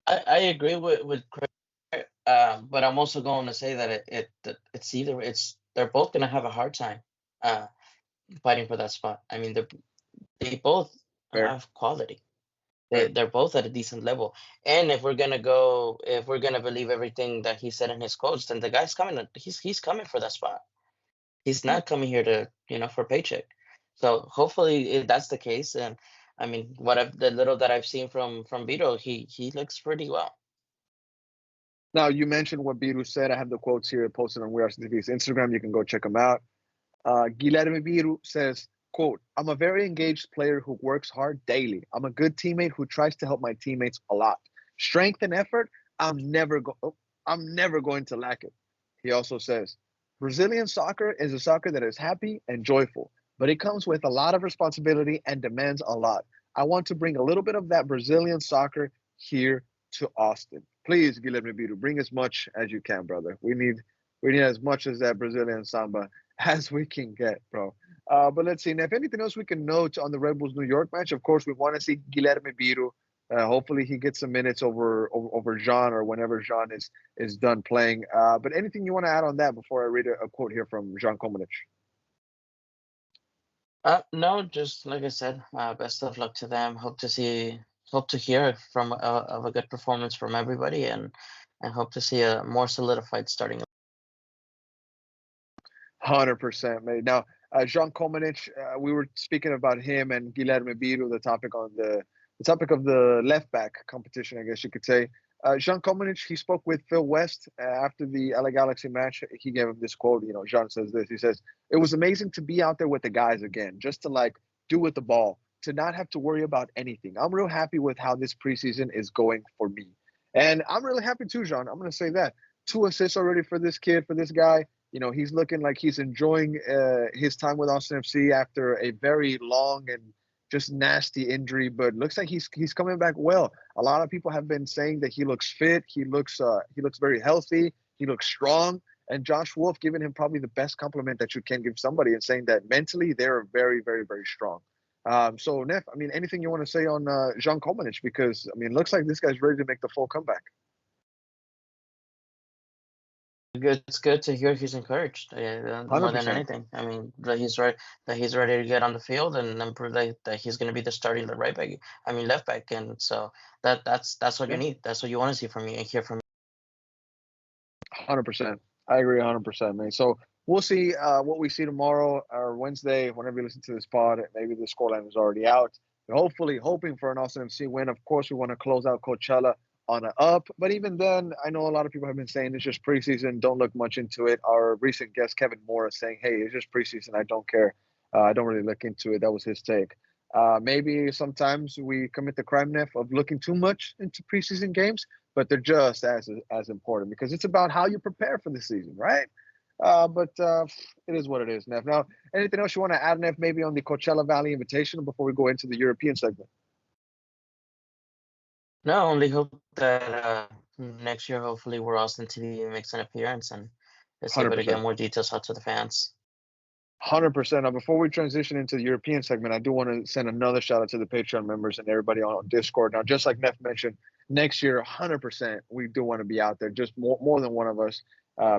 I agree with Craig, but I'm also going to say that it's they're both going to have a hard time uh, fighting for that spot. I mean, they both Fair. have quality. Fair. They're both at a decent level. And if we're gonna believe everything that he said in his quotes, then the guy's coming. He's coming for that spot. He's not coming here to for paycheck. So hopefully that's the case. And I mean, the little that I've seen from Vito, he looks pretty well. Now, you mentioned what Biru said. I have the quotes here posted on We Are TV's Instagram. You can go check them out. Guilherme Biru says, quote, I'm a very engaged player who works hard daily. I'm a good teammate who tries to help my teammates a lot. Strength and effort, I'm never going to lack it. He also says, Brazilian soccer is a soccer that is happy and joyful, but it comes with a lot of responsibility and demands a lot. I want to bring a little bit of that Brazilian soccer here to Austin. Please, Guilherme Biru, bring as much as you can, brother. We need as much as that Brazilian samba as we can get, bro. But let's see. Now, if anything else we can note on the Red Bulls New York match, of course, we want to see Guilherme Biru. Hopefully, he gets some minutes over Jean or whenever Jean is done playing. But anything you want to add on that before I read a quote here from Jean Komanich? No, just like I said, best of luck to them. Hope to hear from of a good performance from everybody, and hope to see a more solidified starting. 100%, mate. Now, Jean Komanich, we were speaking about him and Guilherme Biru, the topic of the left back competition, I guess you could say. Jean Komanich, he spoke with Phil West after the LA Galaxy match. He gave him this quote. You know, Jean says this. He says, "It was amazing to be out there with the guys again, just to like do with the ball, to not have to worry about anything. I'm real happy with how this preseason is going for me, and I'm really happy too, Jean. I'm gonna say that 2 assists already for this kid, for this guy. You know, he's looking like he's enjoying his time with Austin FC after a very long and just nasty injury, but looks like he's coming back well. A lot of people have been saying that he looks fit, he looks very healthy, he looks strong, and Josh Wolff giving him probably the best compliment that you can give somebody and saying that mentally they're very, very, very strong. So Nef, I mean, anything you want to say on Jean Komanich? Because I mean, it looks like this guy's ready to make the full comeback. It's good to hear he's encouraged, more than 100%. anything. I mean, that he's ready to get on the field and prove that he's going to be the starting right back. I mean, left back, and so that's what you Yeah. need. That's what you want to see from me and hear from me. 100%. I agree 100%, man. So we'll see what we see tomorrow or Wednesday, whenever you listen to this pod. Maybe the scoreline is already out. But hopefully, hoping for an Austin FC win. Of course, we want to close out Coachella on an up. But even then, I know a lot of people have been saying it's just preseason. Don't look much into it. Our recent guest, Kevin Morris, saying, hey, it's just preseason. I don't care. I don't really look into it. That was his take. Maybe sometimes we commit the crime, Nef, of looking too much into preseason games, but they're just as important because it's about how you prepare for the season, right? But it is what it is, Nef. Now, anything else you want to add, Nef, maybe on the Coachella Valley Invitational before we go into the European segment? No, only hope that next year, hopefully, where Austin TV makes an appearance and is able to get 100%. more details out to the fans. 100%. Now, before we transition into the European segment, I do want to send another shout out to the Patreon members and everybody on Discord. Now, just like Neff mentioned, next year, 100%, we do want to be out there. Just more than one of us,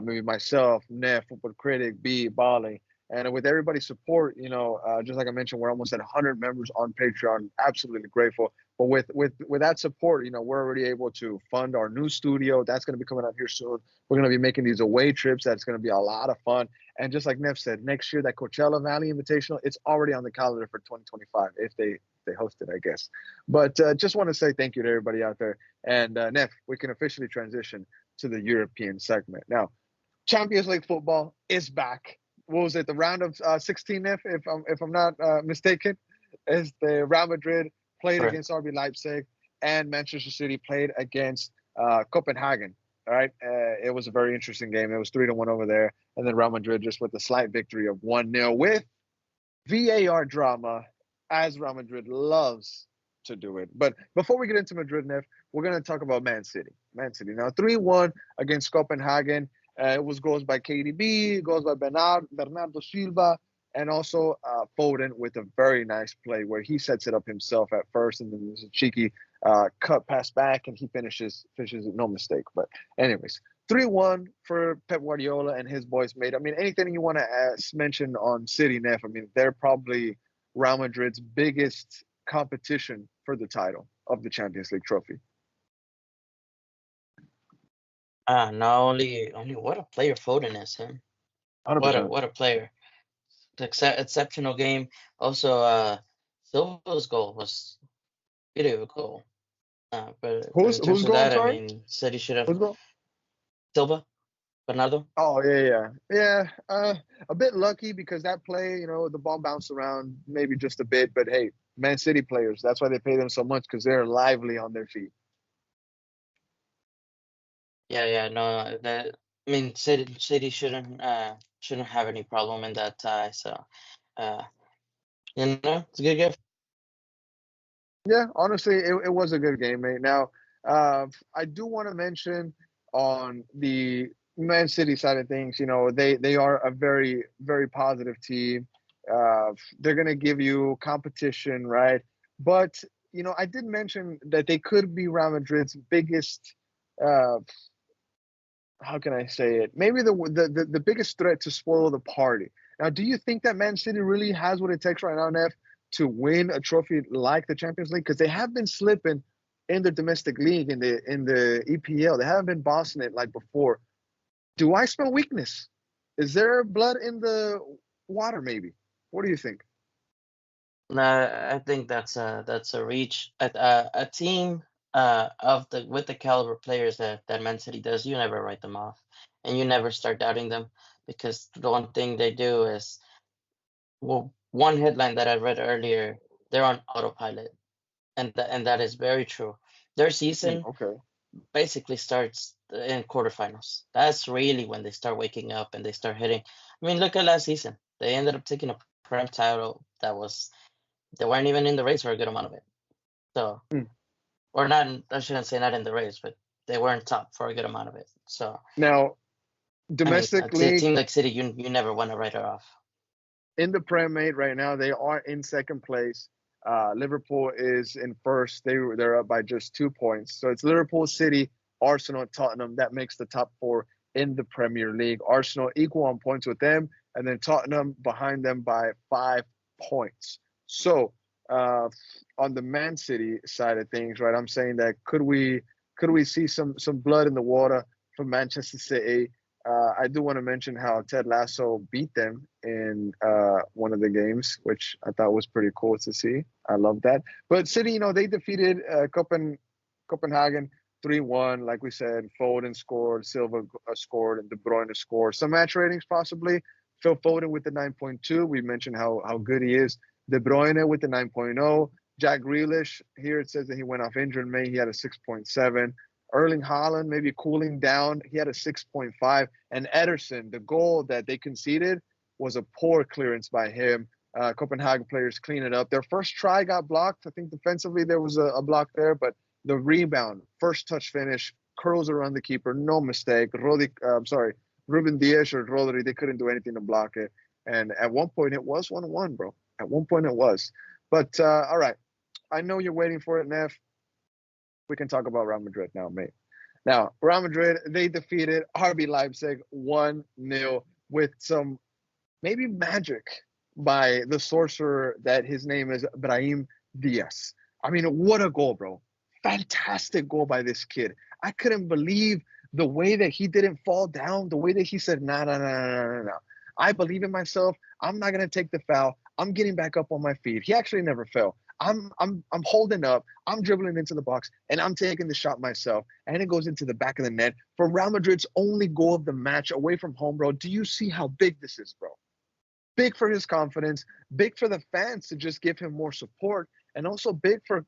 maybe myself, Neff, Football Critic, B, Bali. And with everybody's support, you know, just like I mentioned, we're almost at 100 members on Patreon. Absolutely grateful. But with that support, you know, we're already able to fund our new studio. That's going to be coming out here soon. We're going to be making these away trips. That's going to be a lot of fun. And just like Neff said, next year, that Coachella Valley Invitational, it's already on the calendar for 2025 if they host it, I guess. But just want to say thank you to everybody out there. And Neff, we can officially transition to the European segment. Now, Champions League football is back. What was it? The round of 16, Neff, if I'm not mistaken, is the Real Madrid played Correct. against RB Leipzig and Manchester City played against Copenhagen. All right, it was a very interesting game. It was 3-1 over there, and then Real Madrid just with a slight victory of 1-0 with VAR drama, as Real Madrid loves to do it. But before we get into Madrid, Neff, we're going to talk about Man City. Man City now 3-1 against Copenhagen. It was goals by KDB, goals by Bernardo Silva, and also Foden with a very nice play where he sets it up himself at first, and then there's a cheeky cut pass back, and he finishes it, no mistake. But anyways, 3-1 for Pep Guardiola and his boys made. I mean, anything you want to mention on City, Neff? I mean, they're probably Real Madrid's biggest competition for the title of the Champions League trophy. Not only what a player Foden is, him. 100%. What a player. Exceptional game. Also, Silva's goal was pretty of a goal. But in Who's terms of going? that, I Sorry, mean, City should have who's going? Silva, Bernardo. Oh yeah. A bit lucky because that play, the ball bounced around maybe just a bit, but hey, Man City players, that's why they pay them so much because they're lively on their feet. Yeah, no, I mean, City shouldn't have any problem in that tie. So, uh, it's a good gift. Yeah, honestly, it was a good game, mate. Now, I do want to mention on the Man City side of things, they are a very, very positive team. They're going to give you competition, right? But, I did mention that they could be Real Madrid's biggest, uh, how can I say it? Maybe the biggest threat to spoil the party. Now, do you think that Man City really has what it takes right now, Neff, to win a trophy like the Champions League? Because they have been slipping in the domestic league in the EPL. They haven't been bossing it like before. Do I smell weakness? Is there blood in the water? Maybe. What do you think? I think that's a reach. A team of the with the caliber players that Man City does, you never write them off, and you never start doubting them because the one thing they do is, well, one headline that I read earlier, they're on autopilot, and that is very true. Their season Okay. basically starts in quarterfinals. That's really when they start waking up and they start hitting. I mean, look at last season. They ended up taking a prem title they weren't even in the race for a good amount of it. So, Hmm. or not, I shouldn't say not in the race, but they weren't top for a good amount of it. So, Now, I mean, domestic a league team like City, you never want to write it off. in the Prem, mate, right now they are in second place. Liverpool is in first. They're up by just 2 points. So it's Liverpool, City, Arsenal, and Tottenham that makes the top four in the Premier League. Arsenal equal on points with them, and then Tottenham behind them by 5 points. So on the Man City side of things, right? I'm saying that could we see some blood in the water from Manchester City? I do want to mention how Ted Lasso beat them in one of the games, which I thought was pretty cool to see. I love that. But City, they defeated Copenhagen 3-1. Like we said, Foden scored, Silva scored, and De Bruyne scored. Some match ratings possibly. Phil Foden with the 9.2. We mentioned how good he is. De Bruyne with the 9.0. Jack Grealish, here it says that he went off injured in May. He had a 6.7. Erling Haaland maybe cooling down. He had a 6.5. And Ederson, the goal that they conceded was a poor clearance by him. Copenhagen players clean it up. Their first try got blocked. I think defensively there was a block there, but the rebound, first touch finish, curls around the keeper, no mistake. Ruben Diaz or Rodri, they couldn't do anything to block it. And at one point it was 1-1, bro. At one point it was. But all right, I know you're waiting for it, Neff. We can talk about Real Madrid now, mate. Now, Real Madrid, they defeated RB Leipzig 1-0 with some maybe magic by the sorcerer that his name is Brahim Diaz. I mean, what a goal, bro. Fantastic goal by this kid. I couldn't believe the way that he didn't fall down, the way that he said, nah, nah, nah, nah, nah, nah. I believe in myself. I'm not gonna take the foul. I'm getting back up on my feet. He actually never fell. I'm holding up. I'm dribbling into the box and I'm taking the shot myself. And it goes into the back of the net for Real Madrid's only goal of the match away from home, bro. Do you see how big this is, bro? Big for his confidence, big for the fans to just give him more support, and also big for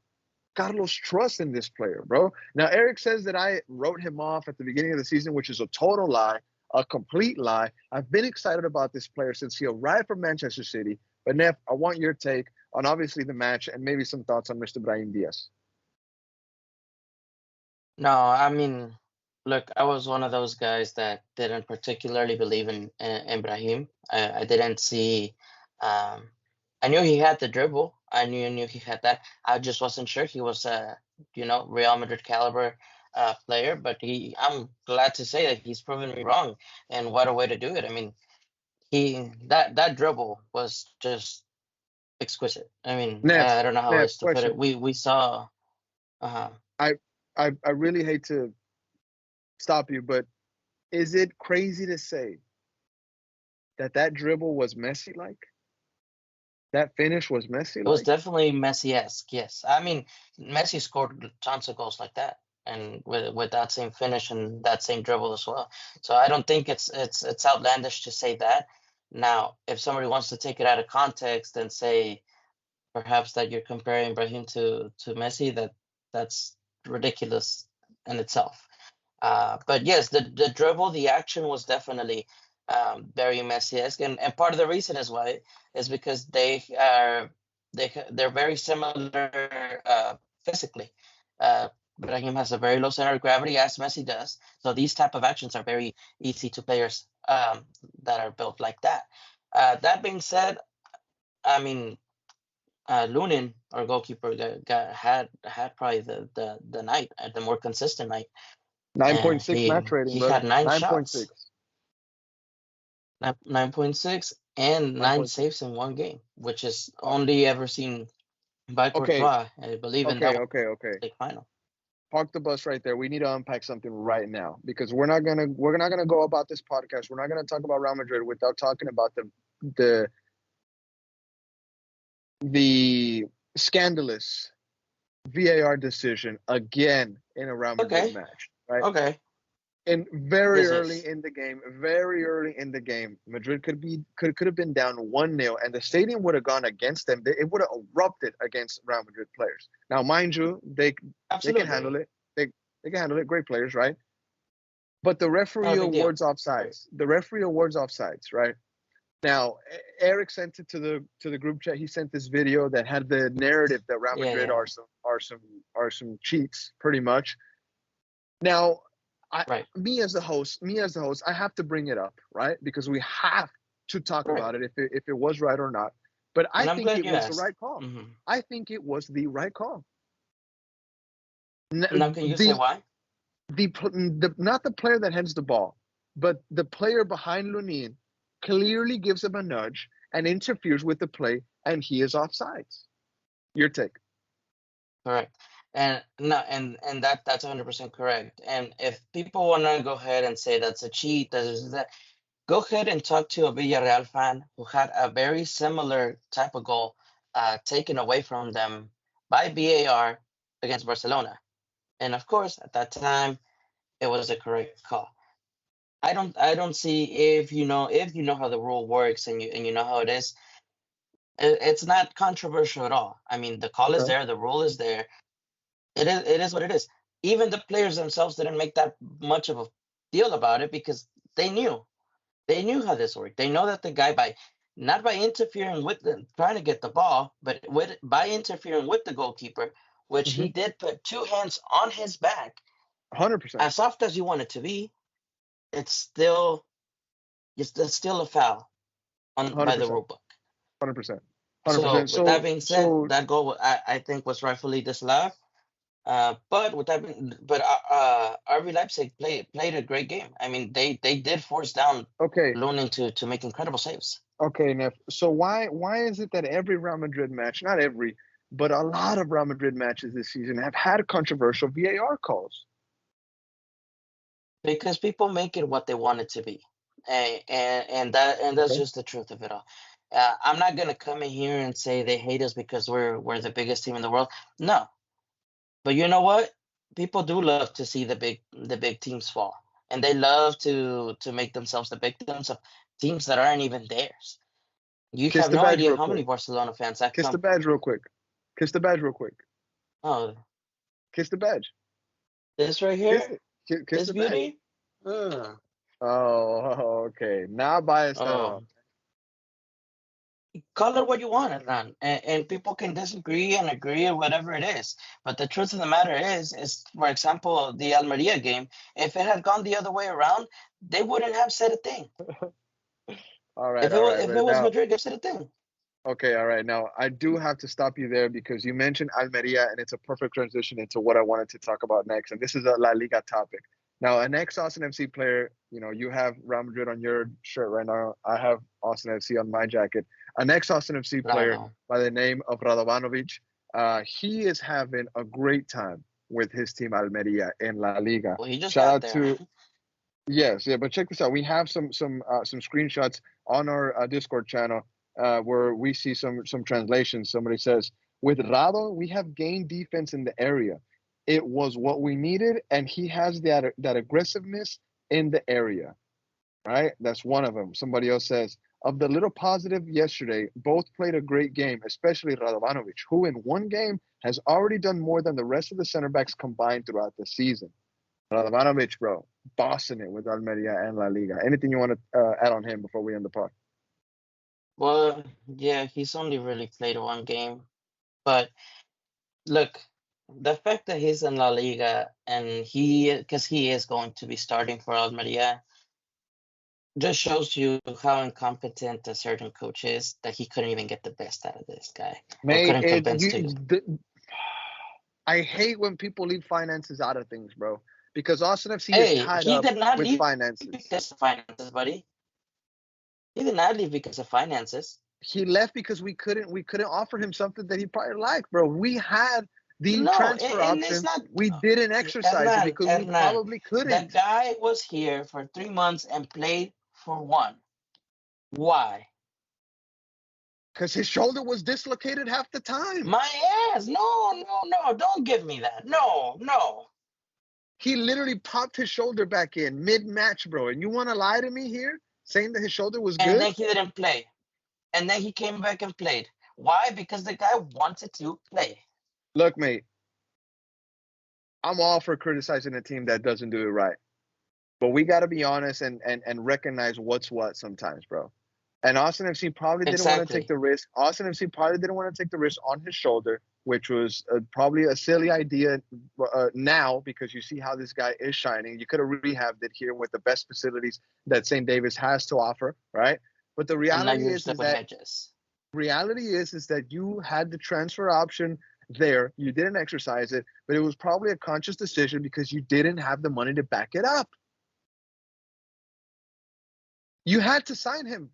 Carlos' trust in this player, bro. Now, Eric says that I wrote him off at the beginning of the season, which is a total lie, a complete lie. I've been excited about this player since he arrived from Manchester City. But, Neff, I want your take on obviously the match and maybe some thoughts on Mr. Brahim Diaz. No, I mean, look, I was one of those guys that didn't particularly believe in Brahim. I didn't see. Um, I knew he had the dribble. I knew he had that. I just wasn't sure he was a Real Madrid caliber player. But I'm glad to say that he's proven me wrong. And what a way to do it! I mean, that dribble was just exquisite. I mean, Neff, I don't know how Neff, else to put it. question. We saw. Uh, I, I really hate to stop you, but is it crazy to say that dribble was Messi like? That finish was It was Messi-like. definitely Messi-esque, yes. I mean, Messi scored tons of goals like that, and with that same finish and that same dribble as well. So I don't think it's outlandish to say that. Now, if somebody wants to take it out of context and say perhaps that you're comparing Brahim to Messi, that's ridiculous in itself. But yes, the dribble, the action was definitely very Messi-esque, and part of the reason is why is because they're very similar physically. Brahim has a very low center of gravity, as Messi does. So these type of actions are very easy to players that are built like that. That being said, I mean, Lunin, our goalkeeper, had probably the night, the more consistent night, and 9.6 match rating, he brother. had 9 shots, 9.6. 9.6, and 9 9.6. saves in one game, which is Uh, only ever seen by okay, Courtois, I believe, in that okay. league final. Park the bus right there. We need to unpack something right now because we're not gonna go about this podcast. We're not gonna talk about Real Madrid without talking about the the scandalous VAR decision again in a Real Madrid Okay, match, right? okay, And very this early is in the game, Madrid could have been down 1-0, and the stadium would have gone against them. It would have erupted against Real Madrid players. Now, mind you, they can handle absolutely. it. They can handle it. Great players, right? But the referee Not a big deal. awards offsides. The referee awards offsides, right? Now, Eric sent it to the group chat. He sent this video that had the narrative that Real Yeah, Madrid yeah, are some cheats, pretty much. Now, right, me as the host, I have to bring it up, right? Because we have to talk right. about it if it was right or not. But I And I'm think glad it you was the asked. right call. Hmm. I think it was the right call. Now, can you say The why? the not the player that heads the ball, but the player behind Lunin clearly gives him a nudge and interferes with the play, and he is offsides. Your take? Correct. And no, and that's 100% correct. And if people want to go ahead and say that's a cheat, that, go ahead and talk to a Villarreal fan who had a very similar type of goal taken away from them by VAR against Barcelona. And of course, at that time, it was a correct call. I don't see, if you know how the rule works and you know how it is, it's not controversial at all. I mean, the call is Okay. there, the rule is there. It is what it is. Even the players themselves didn't make that much of a deal about it because they knew they knew how this worked. They know that the guy, by not by interfering with them trying to get the ball, but by interfering with the goalkeeper, which he Mm-hmm. did put two hands on his back, 100%. as soft as you want it to be, it's still it's still a foul on by the 100%. rule book. 100%. So 100%. with that So being said, so that goal I think was rightfully disallowed. But with that, but RB Leipzig played a great game. I mean, they did force down okay. Lunin to make incredible saves. Okay, Neff. So why is it that every Real Madrid match, not every, but a lot of Real Madrid matches this season have had controversial VAR calls? Because people make it what they want it to be, and that's Okay. just the truth of it all. I'm not gonna come in here and say they hate us because we're the biggest team in the world. No, but you know what? People do love to see the big teams fall, and they love to make themselves the victims of teams that aren't even theirs. You Kiss have the no badge idea real how many quick. Barcelona fans have Kiss the come. badge real quick. Kiss the badge real quick. Oh, Kiss the badge. this right Kiss here, it. Kiss this the badge. beauty. Uh, Oh, okay. Not biased at oh, all. call it what you want, Adnan. And people can disagree and agree or whatever it is. But the truth of the matter is, for example, the Almeria game, if it had gone the other way around, they wouldn't have said a thing. All right, If it all was, right. if it But was now, Madrid, they said a thing. okay, all right. Now, I do have to stop you there because you mentioned Almeria, and it's a perfect transition into what I wanted to talk about next. And this is a La Liga topic. Now, an ex-Austin FC player, you have Real Madrid on your shirt right now. I have Austin FC on my jacket. An ex-Austin FC player Bravo. by the name of Radovanovic. He is having a great time with his team Almeria in La Liga. Well, he just Shout got out there. to Yes, yeah, but check this out. We have some screenshots on our Discord channel. where we see some translations. Somebody says, with Rado, we have gained defense in the area. It was what we needed, and he has that aggressiveness in the area. Right? That's one of them. Somebody else says, of the little positive yesterday, both played a great game, especially Radovanovic, who in one game has already done more than the rest of the center backs combined throughout the season. Radovanovic, bro, bossing it with Almeria and La Liga. Anything you want to add on him before we end the pod? Well, yeah, he's only really played one game. But look, the fact that he's in La Liga and because he is going to be starting for Almeria, just shows you how incompetent a certain coach is, that he couldn't even get the best out of this guy. Or couldn't convince to. I hate when people leave finances out of things, bro. Because Austin FC is Hey, tied he up did not with leave finances. because of finances, buddy. He did not leave because of finances. He left because we couldn't offer him something that he probably liked, bro. We had the transfer option. We didn't exercise it because we probably couldn't. That guy was here for 3 months and played for one. Why? Because his shoulder was dislocated half the time. My ass. No. Don't give me that. No. He literally popped his shoulder back in mid-match, bro. And you want to lie to me here, saying that his shoulder was good? And then he didn't play. And then he came back and played. Why? Because the guy wanted to play. Look, mate, I'm all for criticizing a team that doesn't do it right. But we got to be honest and recognize what's what sometimes, bro. And Austin FC probably didn't want to take the risk. Austin FC probably didn't want to take the risk on his shoulder, which was probably a silly idea now, because you see how this guy is shining. You could have rehabbed it here with the best facilities that St. Davis has to offer, right? But the reality is that you had the transfer option there. You didn't exercise it, but it was probably a conscious decision because you didn't have the money to back it up. You had to sign him.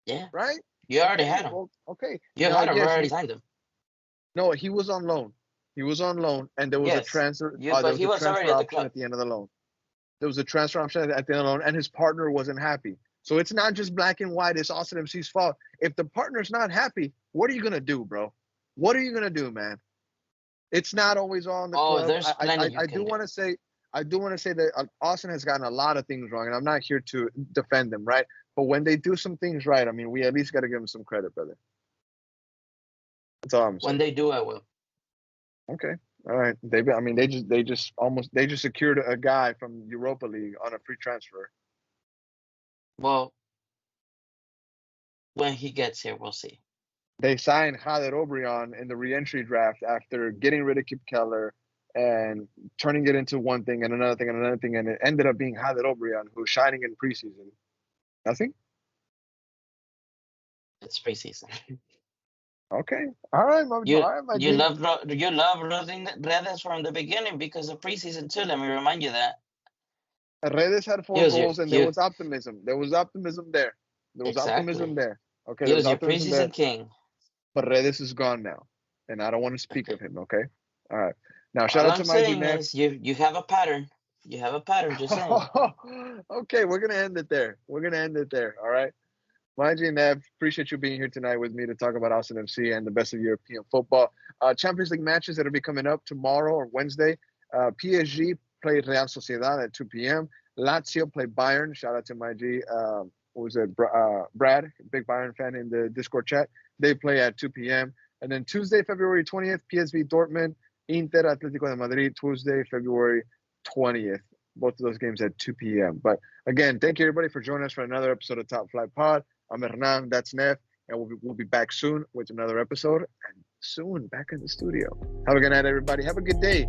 Yeah. Right? You already had him. Well, okay. You had already signed him. No, he was on loan. And there was a transfer. But he was already at the club at the end of the loan. There was a transfer option at the end of the loan, and his partner wasn't happy. So it's not just black and white. It's Austin FC's fault. If the partner's not happy, what are you gonna do, bro? What are you gonna do, man? It's not always all on the club. There's plenty I do want to say that Austin has gotten a lot of things wrong, and I'm not here to defend them, right? But when they do some things right, I mean, we at least got to give them some credit, brother. That's all I'm saying. When they do, I will. Okay. All right. They just secured a guy from Europa League on a free transfer. Well, when he gets here, we'll see. They signed Jader Obrian in the re-entry draft after getting rid of Kip Keller and turning it into one thing and another thing and another thing, and it ended up being Jader Obrian, who's shining in preseason. Nothing? It's preseason. Okay. All right, you love Redes from the beginning because of preseason too. Let me remind you that. Redes had 4 goals, and there was optimism. There was optimism there. Optimism there. Okay. He was your preseason king. But Redes is gone now, and I don't want to speak of him. Okay. All right. Now, shout out to my Nef. You have a pattern. You have a pattern, just saying. Okay, we're gonna end it there. All right. My Nef, appreciate you being here tonight with me to talk about Austin FC and the best of European football. Champions League matches that will be coming up tomorrow or Wednesday. PSG play Real Sociedad at 2 p.m. Lazio play Bayern. Shout out to my G. Brad, big Bayern fan in the Discord chat. They play at 2 p.m. And then Tuesday, February 20th, PSV Dortmund, Inter Atlético de Madrid. Tuesday, February 20th. Both of those games at 2 p.m. But again, thank you everybody for joining us for another episode of Top Flight Pod. I'm Hernan, that's Nef, and we'll be back soon with another episode, and soon back in the studio. Have a good night, everybody. Have a good day.